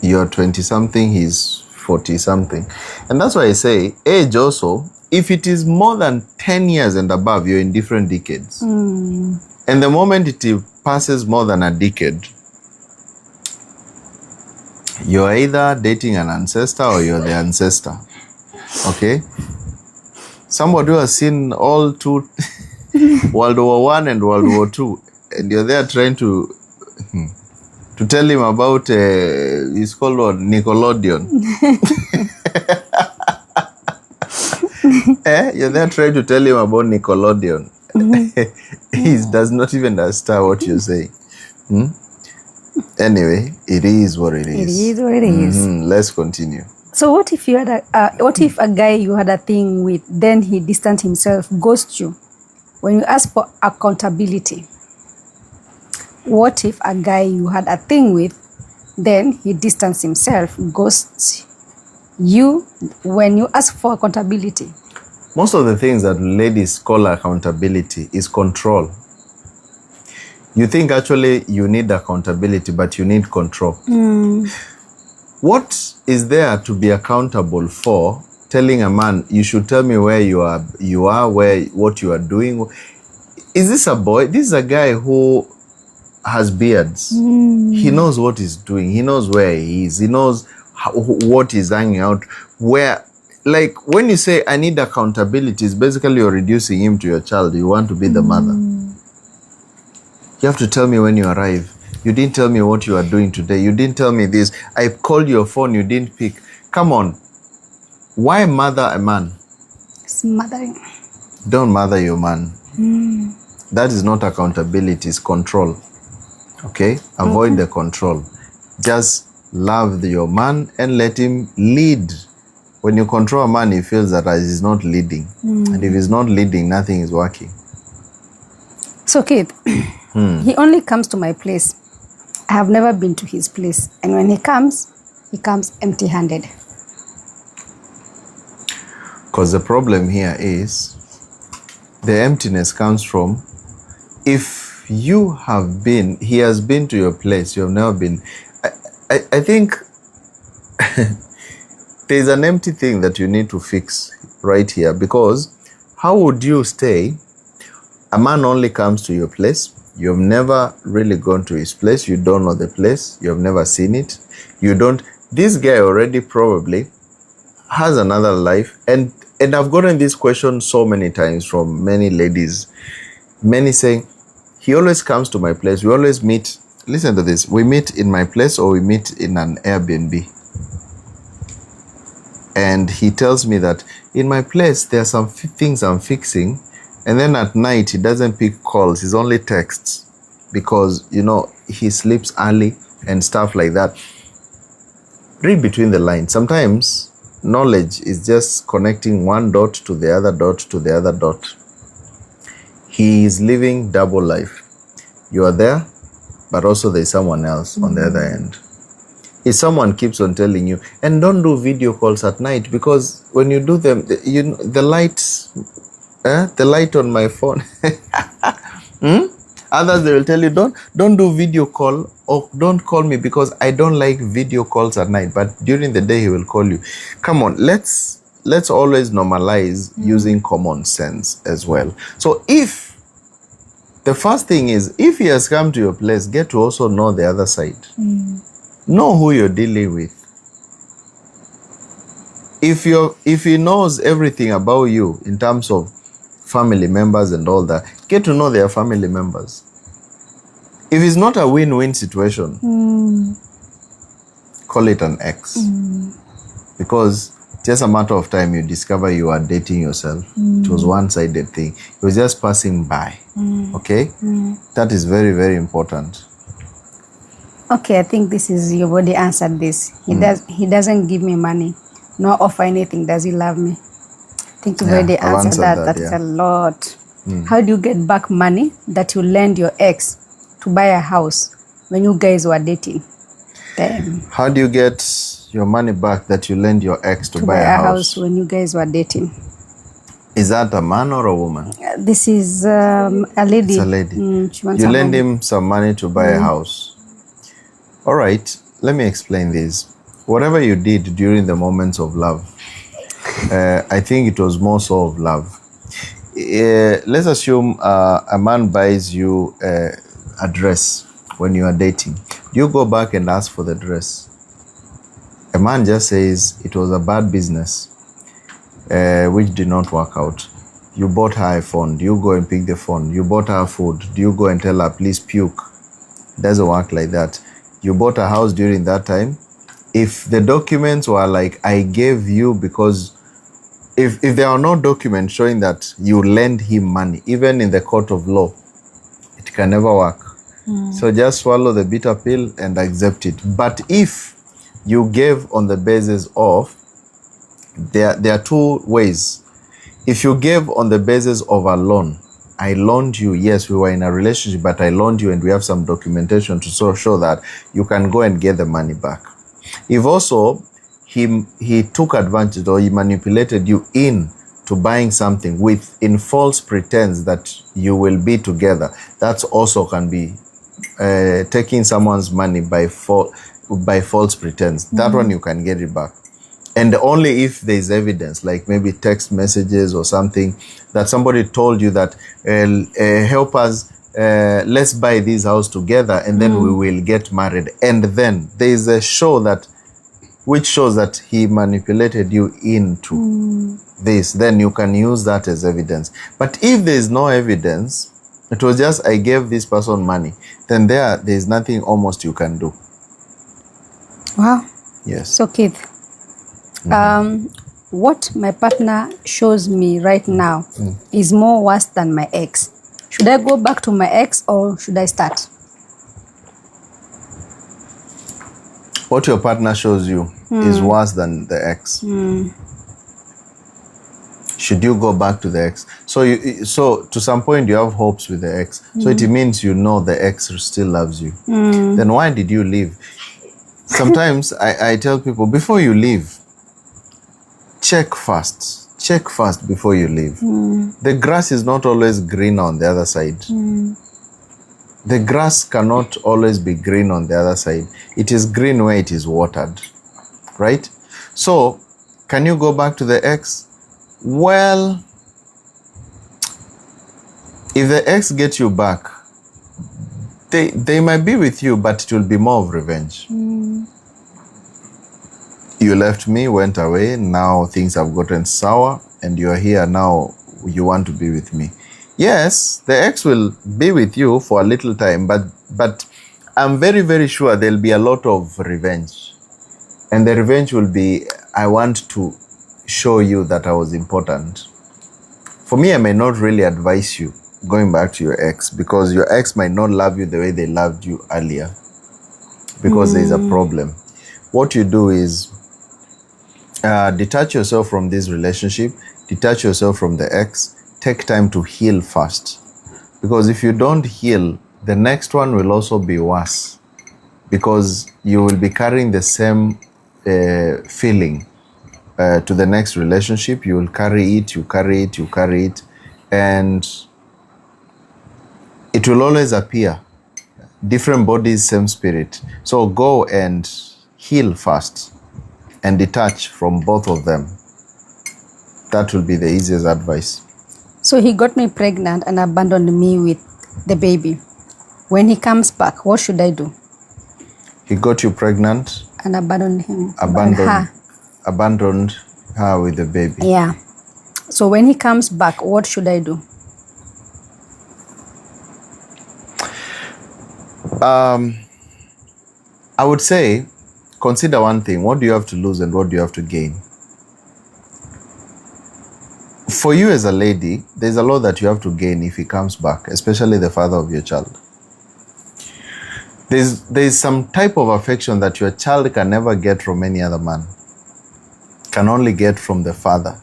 You're 20-something, he's 40-something. And that's why I say, age also, if it is more than 10 years and above, you're in different decades. And the moment it passes more than a decade, you're either dating an ancestor or you're the ancestor. Okay? Somebody who has seen all two, World War I and World War II, and you're there trying to tell him about it's called what? Nickelodeon. You're there trying to tell him about Nickelodeon. He does not even understand what you're saying. Anyway, it is what it is. It is what it is. Let's continue. So what if you had what if a guy you had a thing with, then he distanced himself, ghosts you when you ask for accountability? What if a guy you had a thing with, then he distanced himself, ghosts you when you ask for accountability? Most of the things that ladies call accountability is control. You think actually you need accountability, but you need control. What is there to be accountable for? Telling a man, you should tell me where you are, what you are doing. Is this a boy? This is a guy who has beards. He knows what he's doing. He knows where he is. He knows what he's hanging out. Where, like, when you say, I need accountability, it's basically you're reducing him to your child. You want to be the mother. You have to tell me when you arrive. You didn't tell me what you are doing today. You didn't tell me this. I called your phone. You didn't pick. Come on. Why mother a man? It's mothering. Don't mother your man. That is not accountability. It's control. Okay? Avoid the control. Just love your man and let him lead. When you control a man, he feels that he's not leading. And if he's not leading, nothing is working. So, Keith, he only comes to my place. I have never been to his place. And when he comes empty-handed. Because the problem here is the emptiness comes from, if you have been, he has been to your place, you have never been. I think there's an empty thing that you need to fix right here, because how would you stay? A man only comes to your place. You've never really gone to his place. You don't know the place. You've never seen it. You don't. This guy already probably has another life. And I've gotten this question so many times from many ladies. Many saying, he always comes to my place. We always meet. Listen to this. We meet in my place or we meet in an Airbnb. And he tells me that in my place, there are some things I'm fixing. And then at night, he doesn't pick calls. He's only texts because, you know, he sleeps early and stuff like that. Read between the lines. Sometimes knowledge is just connecting one dot to the other dot to the other dot. He is living double life. You are there, but also there's someone else on the other end. If someone keeps on telling you, and don't do video calls at night, because when you do them, you know, the light on my phone. Others, they will tell you, don't do video call, or don't call me because I don't like video calls at night. But during the day, he will call you. Come on, let's always normalize using common sense as well. So if the first thing is, if he has come to your place, get to also know the other side. Know who you're dealing with. If he knows everything about you in terms of family members and all that, get to know their family members. If it's not a win-win situation, call it an X. Because just a matter of time, you discover you are dating yourself. It was one-sided thing. It was just passing by. Okay? That is very, very important. Okay, I think this is, you've already answered this. He doesn't give me money, nor offer anything. Does he love me? I think you've already answered that. That's a lot. How do you get back money that you lend your ex to buy a house when you guys were dating? Damn. How do you get your money back that you lend your ex to buy a house when you guys were dating? Is that a man or a woman? This is a lady. It's a lady. She wants you lend him some money to buy a house. All right, let me explain this. Whatever you did during the moments of love, I think it was more so of love. Let's assume a man buys you a dress when you are dating. You go back and ask for the dress. A man just says it was a bad business, which did not work out. You bought her a phone. Do you go and pick the phone? You bought her food. Do you go and tell her, please puke? It doesn't work like that. You bought a house during that time. if the documents were like, I gave you because if there are no documents showing that you lend him money, even in the court of law, it can never work. So just swallow the bitter pill and accept it. But if you gave on the basis of, there are two ways. If you gave on the basis of a loan, I loaned you, yes, we were in a relationship, but I loaned you and we have some documentation to show that you can go and get the money back. If also he took advantage or he manipulated you into buying something in false pretense that you will be together, that also can be taking someone's money by false pretense. That one you can get it back. And only if there's evidence, like maybe text messages or something, that somebody told you that, help us, let's buy this house together and then we will get married. And then there's a show which shows that he manipulated you into this, then you can use that as evidence. But if there's no evidence, it was just, I gave this person money, then there's nothing almost you can do. Wow. Yes. So Keith, what my partner shows me right now is more worse than my ex. Should I go back to my ex or should I start? What your partner shows you is worse than the ex. Should you go back to the ex? So to some point you have hopes with the ex. So it means you know the ex still loves you. Then why did you leave? Sometimes I tell people, before you leave, check first. Check first before you leave. The grass is not always green on the other side. The grass cannot always be green on the other side. It is green where it is watered, right? So, can you go back to the ex? Well, if the ex gets you back, they might be with you, but it will be more of revenge. You left me, went away, now things have gotten sour, and you're here now, you want to be with me. Yes, the ex will be with you for a little time, but I'm very, very sure there'll be a lot of revenge. And the revenge will be, I want to show you that I was important. For me, I may not really advise you going back to your ex, because your ex might not love you the way they loved you earlier, because there's a problem. What you do is detach yourself from this relationship, detach yourself from the ex, take time to heal first. Because if you don't heal, the next one will also be worse, because you will be carrying the same feeling to the next relationship. You will carry it, you carry it, you carry it, and it will always appear. Different bodies, same spirit. So go and heal first and detach from both of them. That will be the easiest advice. So he got me pregnant and abandoned me with the baby. When he comes back, what should I do? He got you pregnant And abandoned him. abandoned her with the baby. Yeah. So when he comes back, what should I do? I would say, consider one thing. What do you have to lose and what do you have to gain? For you as a lady, there's a lot that you have to gain if he comes back, especially the father of your child. There's some type of affection that your child can never get from any other man. Can only get from the father.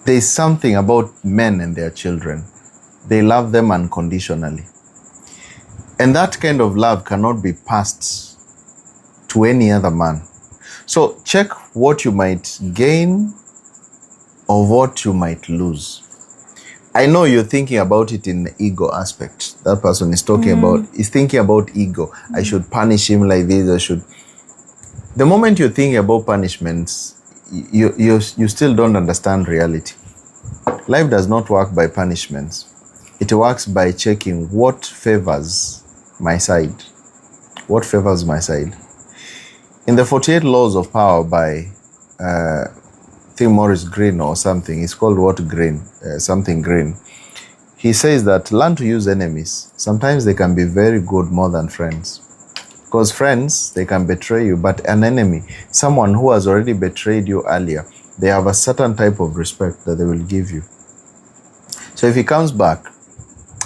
There's something about men and their children. They love them unconditionally. And that kind of love cannot be passed to any other man. So check what you might gain or what you might lose. I know you're thinking about it in the ego aspect. That person is thinking about ego. I should punish him like this, The moment you're thinking about punishments, you still don't understand reality. Life does not work by punishments. It works by checking what favors my side. What favors my side? In the 48 Laws of Power by Tim Morris Green or something, it's called what Green? Something Green. He says that learn to use enemies. Sometimes they can be very good more than friends. Because friends, they can betray you, but an enemy, someone who has already betrayed you earlier, they have a certain type of respect that they will give you. So if he comes back,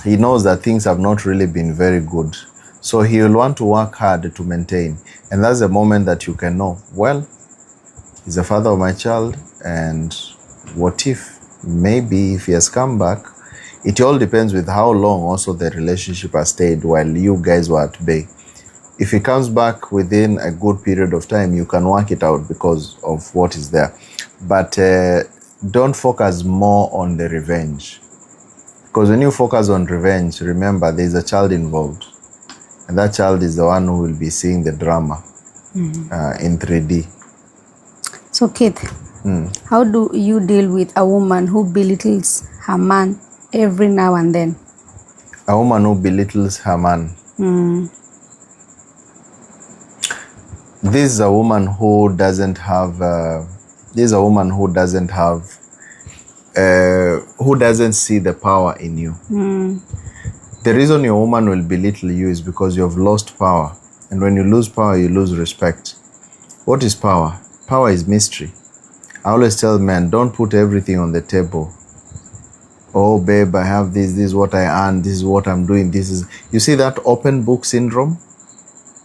he knows that things have not really been very good. So he will want to work hard to maintain. And that's the moment that you can know, well, he's the father of my child, and what if, maybe if he has come back, it all depends with how long also the relationship has stayed while you guys were at bay. If he comes back within a good period of time, you can work it out because of what is there. But don't focus more on the revenge. Because when you focus on revenge, remember there's a child involved. And that child is the one who will be seeing the drama in 3D. So Keith, how do you deal with a woman who belittles her man every now and then? A woman who belittles her man. This is a woman who doesn't have, who doesn't see the power in you. The reason your woman will belittle you is because you have lost power. And when you lose power, you lose respect. What is power? Power is mystery. I always tell men, don't put everything on the table. Oh, babe, I have this is what I earn, this is what I'm doing, this is... You see that open book syndrome?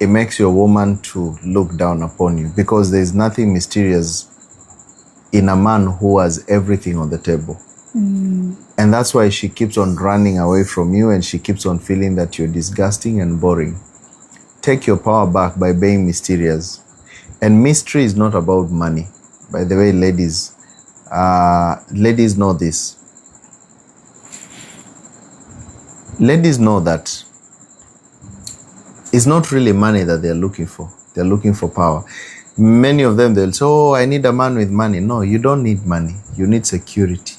It makes your woman to look down upon you because there is nothing mysterious in a man who has everything on the table. And that's why she keeps on running away from you, and she keeps on feeling that you're disgusting and boring. Take your power back by being mysterious. And mystery is not about money. By the way, ladies know this. Ladies know that it's not really money that they're looking for. They're looking for power. Many of them, they'll say, oh, I need a man with money. No, you don't need money. You need security.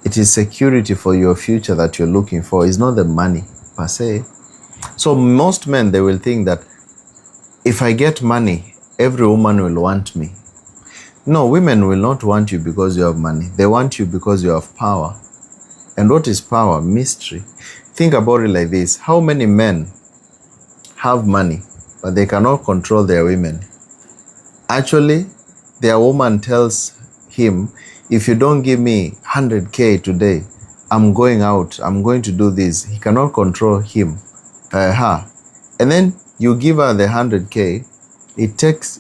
It is security for your future that you're looking for. It's not the money per se. So most men, they will think that if I get money, every woman will want me. No, women will not want you because you have money. They want you because you have power. And what is power? Mystery. Think about it like this. How many men have money, but they cannot control their women? Actually, their woman tells him, if you don't give me 100K today, I'm going out, I'm going to do this. He cannot control him, her. And then you give her the 100K,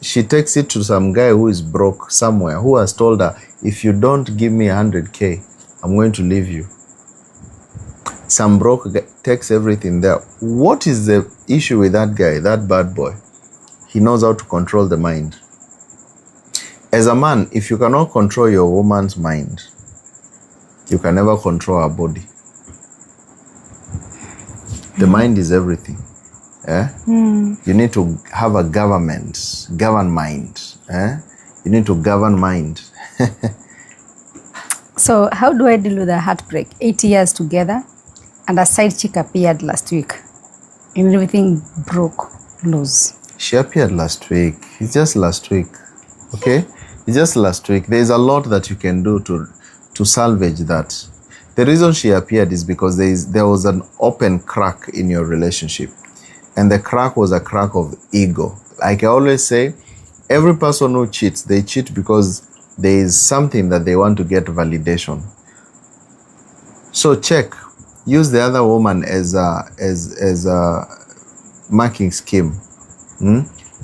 she takes it to some guy who is broke somewhere, who has told her, if you don't give me 100K, I'm going to leave you. Some broke guy takes everything there. What is the issue with that guy, that bad boy? He knows how to control the mind. As a man, if you cannot control your woman's mind, you can never control her body. The mind is everything. You need to have a govern mind. You need to govern mind. So how do I deal with a heartbreak? 8 years together, and a side chick appeared last week, and everything broke loose. She appeared last week. It's just last week. Okay? It's just last week. There's a lot that you can do to salvage that. The reason she appeared is because there was an open crack in your relationship. And the crack was a crack of ego. Like I always say, every person who cheats, they cheat because there is something that they want to get validation. So check. Use the other woman as a marking scheme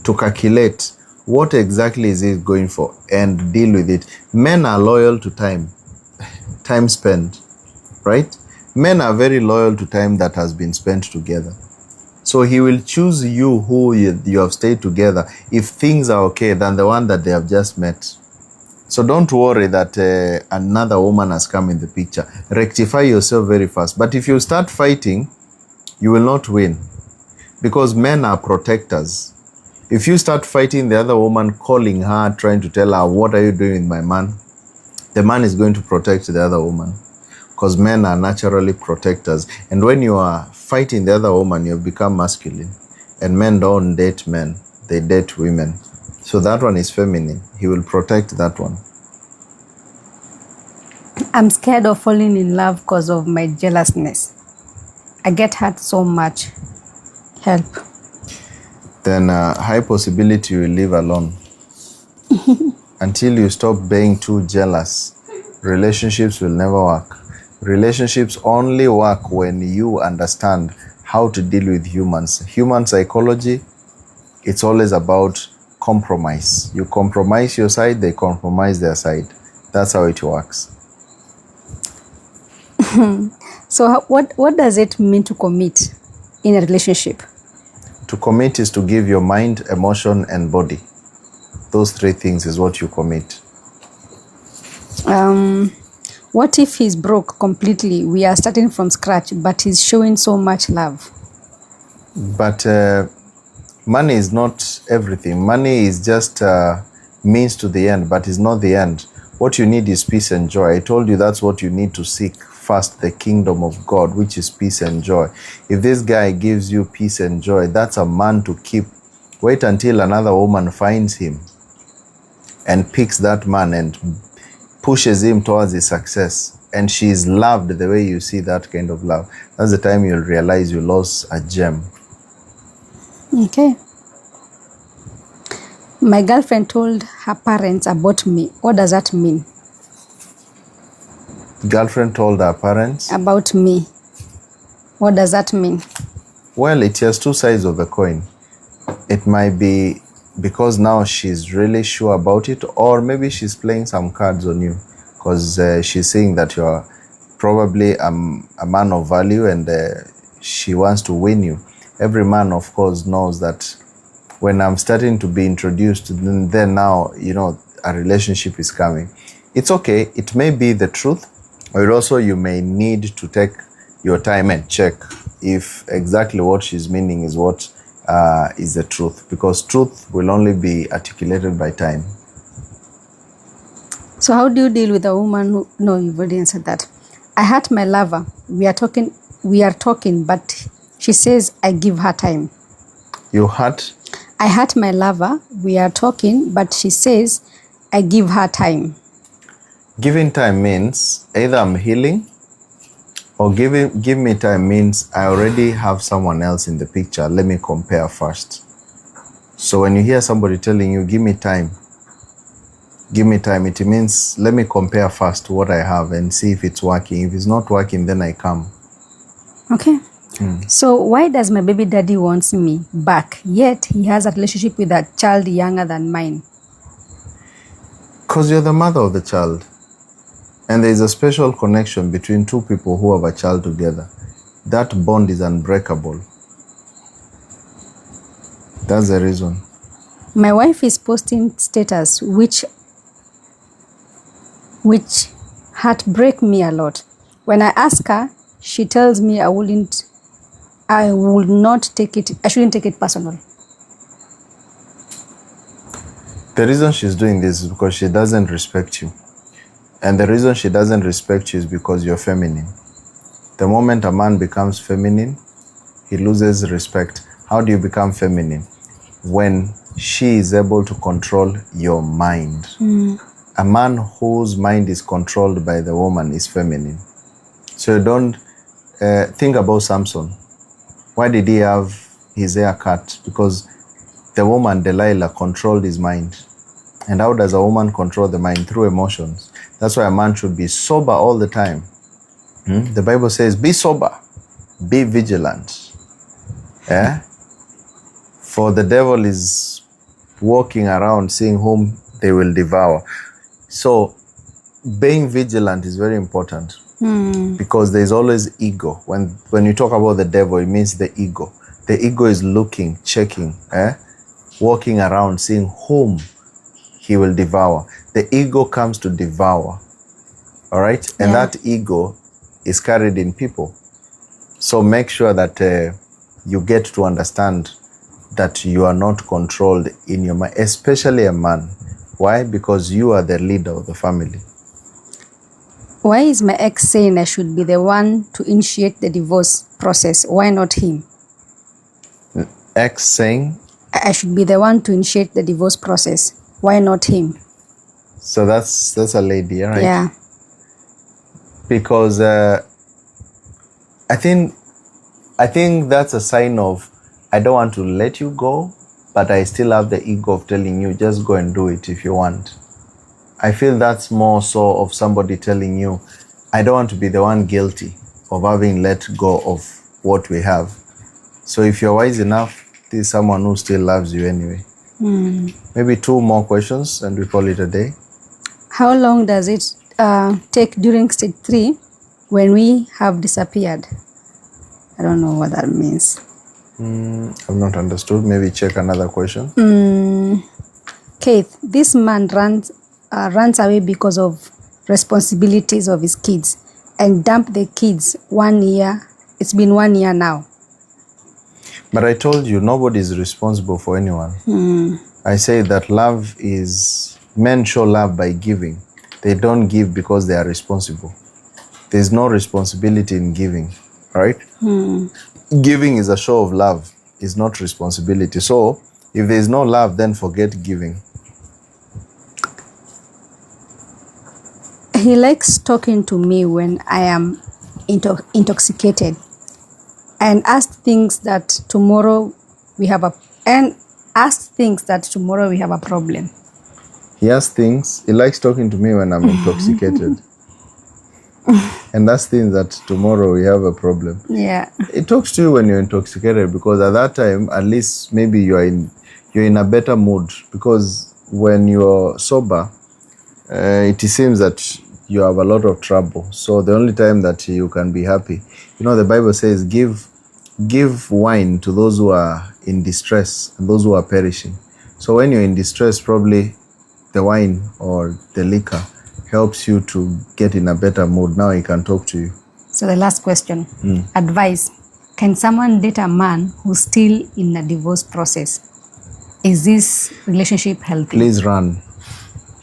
to calculate what exactly is it going for and deal with it. Men are loyal to time spent, right? Men are very loyal to time that has been spent together. So he will choose you who you have stayed together if things are okay than the one that they have just met. So don't worry that another woman has come in the picture. Rectify yourself very fast. But if you start fighting, you will not win. Because men are protectors. If you start fighting the other woman, calling her, trying to tell her, what are you doing with my man? The man is going to protect the other woman. Because men are naturally protectors. And when you are fighting the other woman, you have become masculine. And men don't date men. They date women. So that one is feminine. He will protect that one. I'm scared of falling in love because of my jealousness. I get hurt so much. Help. then high possibility you will live alone. Until you stop being too jealous, relationships will never work. Relationships only work when you understand how to deal with humans. Human psychology, it's always about compromise. You compromise your side, they compromise their side. That's how it works. So what does it mean to commit in a relationship? To commit is to give your mind, emotion, and body. Those three things is what you commit. What if he's broke completely? We are starting from scratch, but he's showing so much love. But money is not everything. Money is just means to the end, but it's not the end. What you need is peace and joy. I told you that's what you need to seek first, the kingdom of God, which is peace and joy. If this guy gives you peace and joy, that's a man to keep. Wait until another woman finds him and picks that man and pushes him towards his success. And she is loved the way you see that kind of love. That's the time you'll realize you lost a gem. Okay. My girlfriend told her parents about me. What does that mean? Girlfriend told her parents? About me. What does that mean? Well, it has two sides of the coin. It might be because now she's really sure about it, or maybe she's playing some cards on you because she's saying that you're probably a man of value and she wants to win you. Every man, of course, knows that when I'm starting to be introduced, then now, you know, a relationship is coming. It's okay. It may be the truth, or also you may need to take your time and check if exactly what she's meaning is what is the truth, because truth will only be articulated by time. So how do you deal with a woman who, no, you've already answered that. I hurt my lover. We are talking, but she says I give her time. You hurt? I hurt my lover. We are talking, but she says I give her time. Giving time means either I'm healing, or give me time means I already have someone else in the picture. Let me compare first. So when you hear somebody telling you, give me time, it means let me compare first what I have and see if it's working. If it's not working, then I come. Okay. So why does my baby daddy wants me back, yet he has a relationship with a child younger than mine? Because you're the mother of the child. And there is a special connection between two people who have a child together. That bond is unbreakable. That's the reason. My wife is posting status which heartbreak me a lot. When I ask her, she tells me I shouldn't take it personal. The reason she's doing this is because she doesn't respect you. And the reason she doesn't respect you is because you're feminine. The moment a man becomes feminine, he loses respect. How do you become feminine? When she is able to control your mind. A man whose mind is controlled by the woman is feminine. So you don't think about Samson. Why did he have his hair cut? Because the woman, Delilah, controlled his mind. And how does a woman control the mind? Through emotions. That's why a man should be sober all the time. The Bible says, be sober, be vigilant. For the devil is walking around seeing whom they will devour. So being vigilant is very important. Because there's always ego. When you talk about the devil, it means the ego. The ego is looking, checking, walking around, seeing whom he will devour. The ego comes to devour. All right? And that ego is carried in people. So make sure that you get to understand that you are not controlled in your mind, especially a man. Why? Because you are the leader of the family. Why is my ex saying I should be the one to initiate the divorce process? Why not him? Ex saying? I should be the one to initiate the divorce process. Why not him? So that's a lady, right? Yeah. Because I think that's a sign of, I don't want to let you go, but I still have the ego of telling you, just go and do it if you want. I feel that's more so of somebody telling you, I don't want to be the one guilty of having let go of what we have. So if you're wise enough, this is someone who still loves you anyway. Maybe 2 more questions and we call it a day. How long does it take during stage 3 when we have disappeared? I don't know what that means. I've not understood. Maybe check another question. Keith, this man runs away because of responsibilities of his kids and dumped the kids 1 year. It's been 1 year now. But I told you, nobody is responsible for anyone. I say that love is, men show love by giving. They don't give because they are responsible. There's no responsibility in giving, right? Giving is a show of love, is not responsibility. So if there's no love, then forget giving. He likes talking to me when I am intoxicated and asks things that tomorrow we have a problem. He likes talking to me when I'm intoxicated. And that's things that tomorrow we have a problem. Yeah. It talks to you when you're intoxicated, because at that time, at least maybe you're in a better mood, because when you're sober, it seems that you have a lot of trouble. So the only time that you can be happy, the Bible says, give wine to those who are in distress and those who are perishing. So when you're in distress, probably the wine or the liquor helps you to get in a better mood. Now he can talk to you. So the last question, advice. Can someone date a man who's still in a divorce process? Is this relationship healthy? Please run.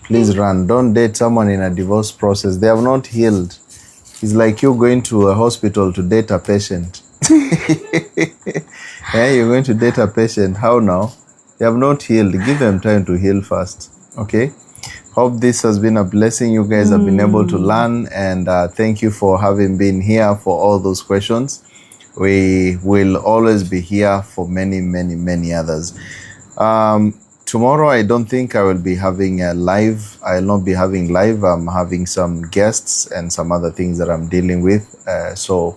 Please run. Don't date someone in a divorce process. They have not healed. It's like you going to a hospital to date a patient. You're going to date a patient. How now? They have not healed. Give them time to heal first. Okay? Hope this has been a blessing. You guys have been able to learn, and thank you for having been here for all those questions. We will always be here for many, many, many others. Tomorrow, I don't think I will be having a live. I'll not be having live. I'm having some guests and some other things that I'm dealing with. So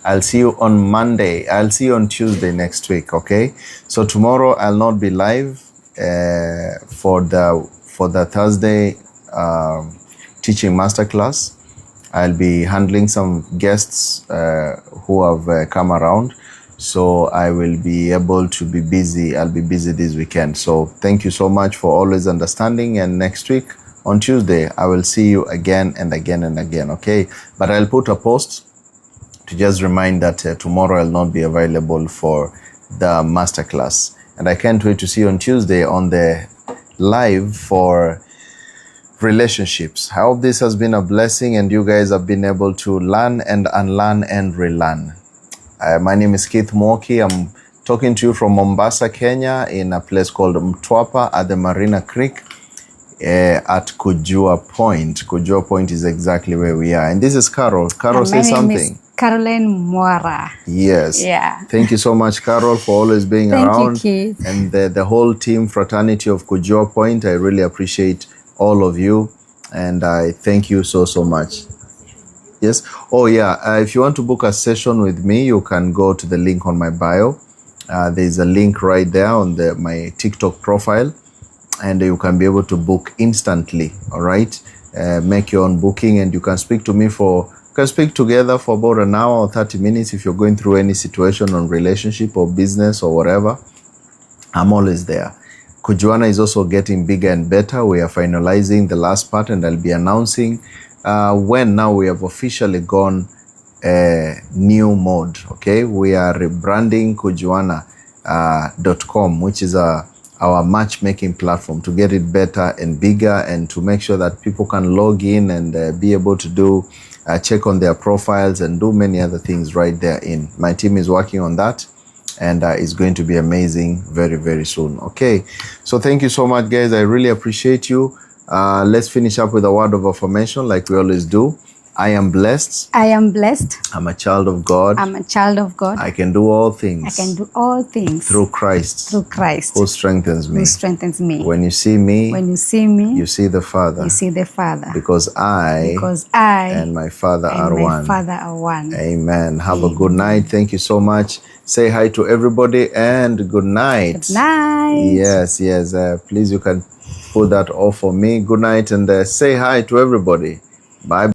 I'll see you on Monday. I'll see you on Tuesday next week, okay? So tomorrow, I'll not be live for the Thursday teaching masterclass. I'll be handling some guests who have come around. So I will be able to be busy. I'll be busy this weekend. So thank you so much for always understanding. And next week on Tuesday, I will see you again and again and again, okay? But I'll put a post to just remind that tomorrow I'll not be available for the masterclass. And I can't wait to see you on Tuesday on the live for relationships. I hope this has been a blessing and you guys have been able to learn and unlearn and relearn. My name is Keith Mwoki. I'm talking to you from Mombasa, Kenya, in a place called Mtwapa at the Marina Creek at Kujua Point. Kujua Point is exactly where we are. And this is Carol. Carol, say something. Caroline Mwara. Yes. Yeah. Thank you so much, Carol, for always being around. Thank you, Keith. And the whole team, fraternity of Kujua Point, I really appreciate all of you. And I thank you so, so much. Yes. Oh, yeah. If you want to book a session with me, you can go to the link on my bio. There's a link right there on my TikTok profile. And you can be able to book instantly. All right. Make your own booking and you can speak to me can speak together for about an hour or 30 minutes if you're going through any situation on relationship or business or whatever. I'm always there. Kujuana is also getting bigger and better. We are finalizing the last part and I'll be announcing when now we have officially gone new mode. Okay, we are rebranding kujuana.com, which is our matchmaking platform, to get it better and bigger and to make sure that people can log in and be able to do check on their profiles and do many other things right there in. My team is working on that and it's going to be amazing very, very soon. Okay, so thank you so much, guys. I really appreciate you. Let's finish up with a word of affirmation like we always do. I am blessed. I am blessed. I'm a child of God. I'm a child of God. I can do all things. I can do all things through Christ. Through Christ. Who strengthens me. Who strengthens me. When you see me. When you see me. You see the Father. You see the Father. Because I and my Father are one. Father are one. Amen. Have a good night. Thank you so much. Say hi to everybody and good night. Good night. Yes. Please, you can put that off for me. Good night and say hi to everybody. Bye.